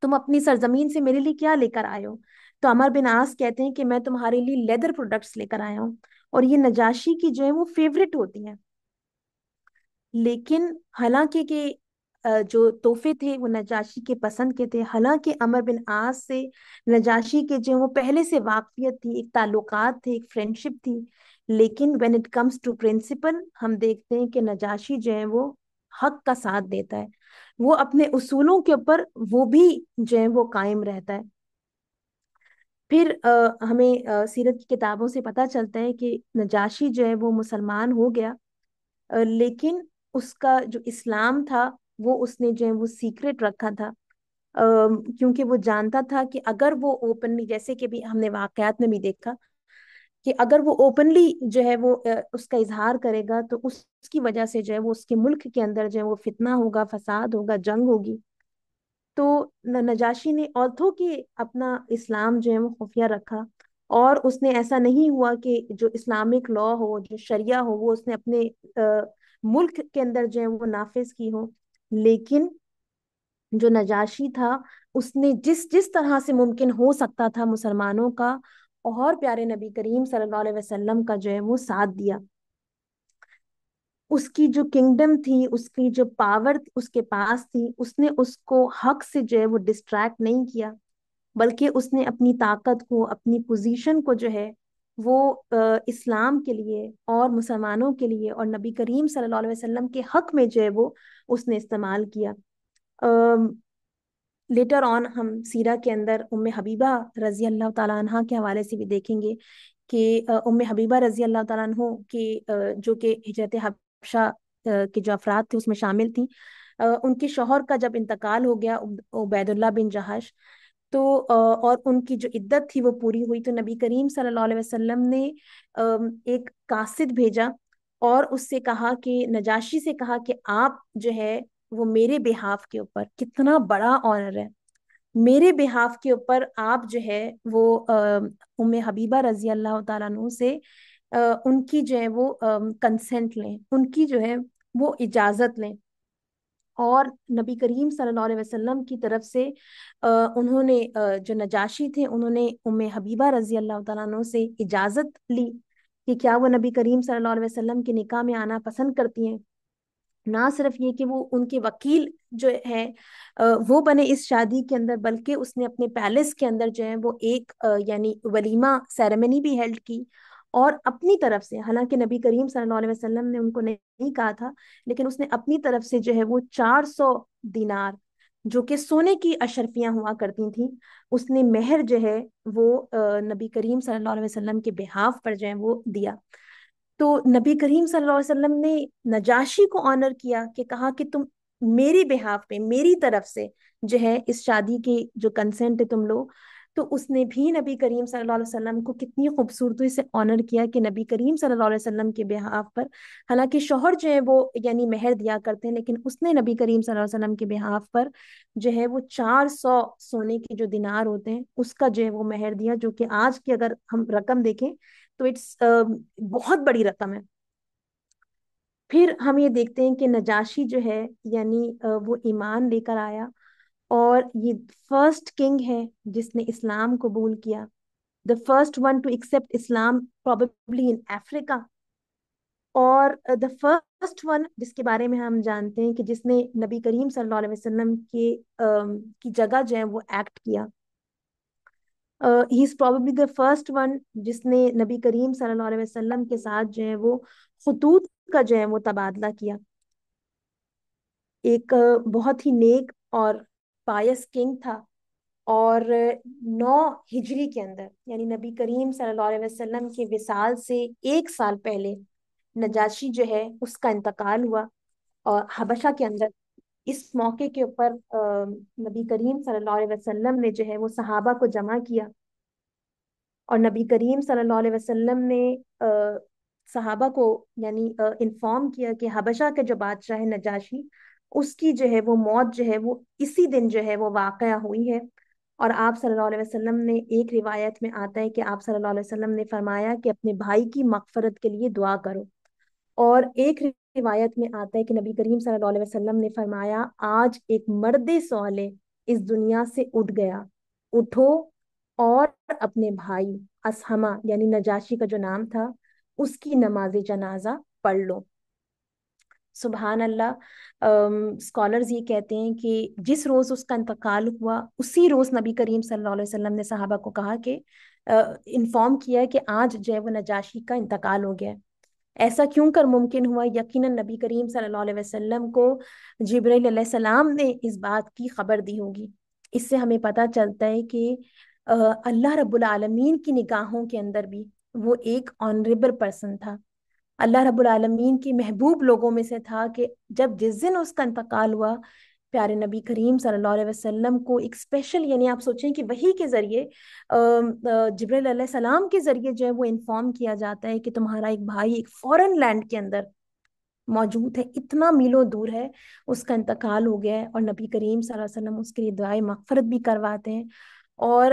تم اپنی سرزمین سے میرے لیے کیا لے کر آئے ہو؟ تو عمر بن عاص کہتے ہیں کہ میں تمہارے لیے لیدر پروڈکٹس لے کر آیا ہوں، اور یہ نجاشی کی جو ہے وہ فیوریٹ ہوتی ہیں. لیکن حالانکہ کہ جو تحفے تھے وہ نجاشی کے پسند کے تھے، حالانکہ عمر بن عاص سے نجاشی کے جو وہ پہلے سے واقفیت تھی، ایک تعلقات تھے، ایک فرینڈشپ تھی، لیکن when it comes to principle ہم دیکھتے ہیں کہ نجاشی جو ہے وہ حق کا ساتھ دیتا ہے، وہ اپنے اصولوں کے اوپر وہ بھی جو ہے وہ قائم رہتا ہے. پھر ہمیں سیرت کی کتابوں سے پتہ چلتا ہے کہ نجاشی جو ہے وہ مسلمان ہو گیا، لیکن اس کا جو اسلام تھا وہ اس نے جو ہے وہ سیکرٹ رکھا تھا، کیونکہ وہ جانتا تھا کہ اگر وہ اوپنلی، جیسے کہ بھی ہم نے واقعات میں بھی دیکھا کہ اگر وہ اوپنلی جو ہے وہ اس کا اظہار کرے گا تو اس کی وجہ سے جو ہے وہ اس کے ملک کے اندر جو ہے وہ فتنہ ہوگا، فساد ہوگا، جنگ ہوگی. تو نجاشی نے آلتھو کہ اپنا اسلام جو ہے وہ خفیہ رکھا، اور اس نے ایسا نہیں ہوا کہ جو اسلامک لا ہو، جو شریعہ ہو، وہ اس نے اپنے ملک کے اندر جو ہے وہ نافذ کی ہو، لیکن جو نجاشی تھا اس نے جس جس طرح سے ممکن ہو سکتا تھا مسلمانوں کا اور پیارے نبی کریم صلی اللہ علیہ وسلم کا جو ہے وہ ساتھ دیا. اس کی جو کنگڈم تھی، اس کی جو پاور اس کے پاس تھی، اس نے اس کو حق سے جو ہے وہ ڈسٹریکٹ نہیں کیا، بلکہ اس نے اپنی طاقت کو، اپنی پوزیشن کو جو ہے وہ اسلام کے لیے اور مسلمانوں کے لیے اور نبی کریم صلی اللہ علیہ وسلم کے حق میں جو ہے وہ اس نے استعمال کیا. لیٹر آن ہم سیرہ کے اندر ام حبیبہ رضی اللہ تعالیٰ عنہ کے حوالے سے بھی دیکھیں گے کہ ام حبیبہ رضی اللہ تعالیٰ عنہ کی جو کہ ہجرت حبشہ کے جو افراد تھے اس میں شامل تھیں، ان کے شوہر کا جب انتقال ہو گیا، عبید اللہ بن جہش، تو اور ان کی جو عدت تھی وہ پوری ہوئی، تو نبی کریم صلی اللہ علیہ وسلم نے ایک قاصد بھیجا اور اس سے کہا کہ نجاشی سے کہا کہ آپ جو ہے وہ میرے بہاف کے اوپر، کتنا بڑا آنر ہے، میرے بہاف کے اوپر آپ جو ہے وہ ام حبیبہ رضی اللہ تعالیٰ عنہ سے ان کی جو ہے وہ کنسنٹ لیں، ان کی جو ہے وہ اجازت لیں۔ اور نبی کریم صلی اللہ علیہ وسلم کی طرف سے انہوں نے جو نجاشی تھے انہوں نے ام حبیبہ رضی اللہ تعالیٰ عنہ سے اجازت لی کہ کیا وہ نبی کریم صلی اللہ علیہ وسلم کے نکاح میں آنا پسند کرتی ہیں۔ نہ صرف یہ کہ وہ ان کے وکیل جو ہے وہ بنے اس شادی کے اندر، بلکہ اس نے اپنے پیلس کے اندر جو ہے وہ ایک یعنی ولیمہ سیریمنی بھی ہیلڈ کی، اور اپنی طرف سے، حالانکہ نبی کریم صلی اللہ علیہ وسلم نے ان کو نہیں کہا تھا، لیکن اس نے اپنی طرف سے جو ہے وہ 400 دینار، جو کہ سونے کی اشرفیاں ہوا کرتی تھیں، اس نے مہر جو ہے وہ نبی کریم صلی اللہ علیہ وسلم کے بہاف پر جو ہے وہ دیا۔ تو نبی کریم صلی اللہ علیہ وسلم نے نجاشی کو آنر کیا کہ کہا کہ تم میری بہاف پہ، میری طرف سے جو ہے اس شادی کی جو کنسنٹ ہے تم لو۔ تو اس نے بھی نبی کریم صلی اللہ علیہ وسلم کو کتنی خوبصورتی سے آنر کیا کہ نبی کریم صلی اللہ علیہ وسلم کے بہاف پر، حالانکہ شوہر جو ہے وہ یعنی مہر دیا کرتے ہیں، لیکن اس نے نبی کریم صلی اللہ علیہ وسلم کے بہاف پر جو ہے وہ 400 سونے کے جو دینار ہوتے ہیں اس کا جو ہے وہ مہر دیا، جو کہ آج کی اگر ہم رقم دیکھیں تو اٹس بہت بڑی رقم ہے۔ پھر ہم یہ دیکھتے ہیں کہ نجاشی جو ہے یعنی وہ ایمان لے کر آیا، اور یہ فرسٹ کنگ ہے جس نے اسلام قبول کیا، the first one to accept Islam probably in Africa، اور the first one جس کے بارے میں ہم جانتے ہیں کہ جس نے نبی کریم صلی اللہ علیہ وسلم کی جگہ جو ہے وہ ایکٹ کیا۔ ہی از پرابیبلی دا فرسٹ ون جس نے نبی کریم صلی اللہ علیہ وسلم کے ساتھ جو ہے وہ خطوط کا جو ہے وہ تبادلہ کیا۔ ایک بہت ہی نیک اور پائس کنگ تھا، اور 9 ہجری کے اندر یعنی نبی کریم صلی اللہ علیہ وسلم کے وصال سے 1 سال پہلے نجاشی جو ہے اس کا انتقال ہوا، اور حبشہ کے اندر اس موقع کے اوپر نبی کریم صلی اللہ علیہ وسلم نے جو ہے وہ صحابہ کو جمع کیا، اور نبی کریم صلی اللہ علیہ وسلم نے صحابہ کو یعنی انفارم کیا کہ حبشہ کے جو بادشاہ ہے نجاشی، اس کی جو ہے وہ موت جو ہے وہ اسی دن جو ہے وہ واقعہ ہوئی ہے۔ اور آپ صلی اللہ علیہ وسلم نے، ایک روایت میں آتا ہے کہ آپ صلی اللہ علیہ وسلم نے فرمایا کہ اپنے بھائی کی مغفرت کے لیے دعا کرو، اور ایک روایت میں آتا ہے کہ نبی کریم صلی اللہ علیہ وسلم نے فرمایا آج ایک مرد صالح اس دنیا سے اٹھ گیا، اٹھو اور اپنے بھائی اسحمہ یعنی نجاشی کا جو نام تھا اس کی نماز جنازہ پڑھ لو۔ سبحان اللہ، اسکالرز یہ کہتے ہیں کہ جس روز اس کا انتقال ہوا اسی روز نبی کریم صلی اللہ علیہ وسلم نے صحابہ کو کہا کہ انفارم کیا کہ آج جو ہے وہ نجاشی کا انتقال ہو گیا ہے۔ ایسا کیوں کر ممکن ہوا؟ یقیناً نبی کریم صلی اللہ علیہ وسلم کو جبرائیل علیہ السلام نے اس بات کی خبر دی ہوگی۔ اس سے ہمیں پتہ چلتا ہے کہ اللہ رب العالمین کی نگاہوں کے اندر بھی وہ ایک آنریبل پرسن تھا، اللہ رب العالمین کی محبوب لوگوں میں سے تھا، کہ جس دن اس کا انتقال ہوا پیارے نبی کریم صلی اللہ علیہ وسلم کو ایک اسپیشل، یعنی آپ سوچیں کہ وحی کے ذریعے جبرائیل علیہ السلام کے ذریعے جو ہے وہ انفارم کیا جاتا ہے کہ تمہارا ایک بھائی ایک فورن لینڈ کے اندر موجود ہے، اتنا میلوں دور ہے، اس کا انتقال ہو گیا ہے، اور نبی کریم صلی اللہ علیہ وسلم اس کے لیے دعائے مغفرت بھی کرواتے ہیں، اور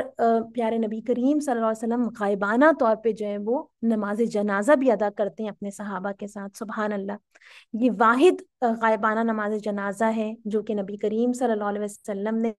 پیارے نبی کریم صلی اللہ علیہ وسلم غائبانہ طور پہ جو ہے وہ نماز جنازہ بھی ادا کرتے ہیں اپنے صحابہ کے ساتھ۔ سبحان اللہ، یہ واحد غائبانہ نماز جنازہ ہے جو کہ نبی کریم صلی اللہ علیہ وسلم نے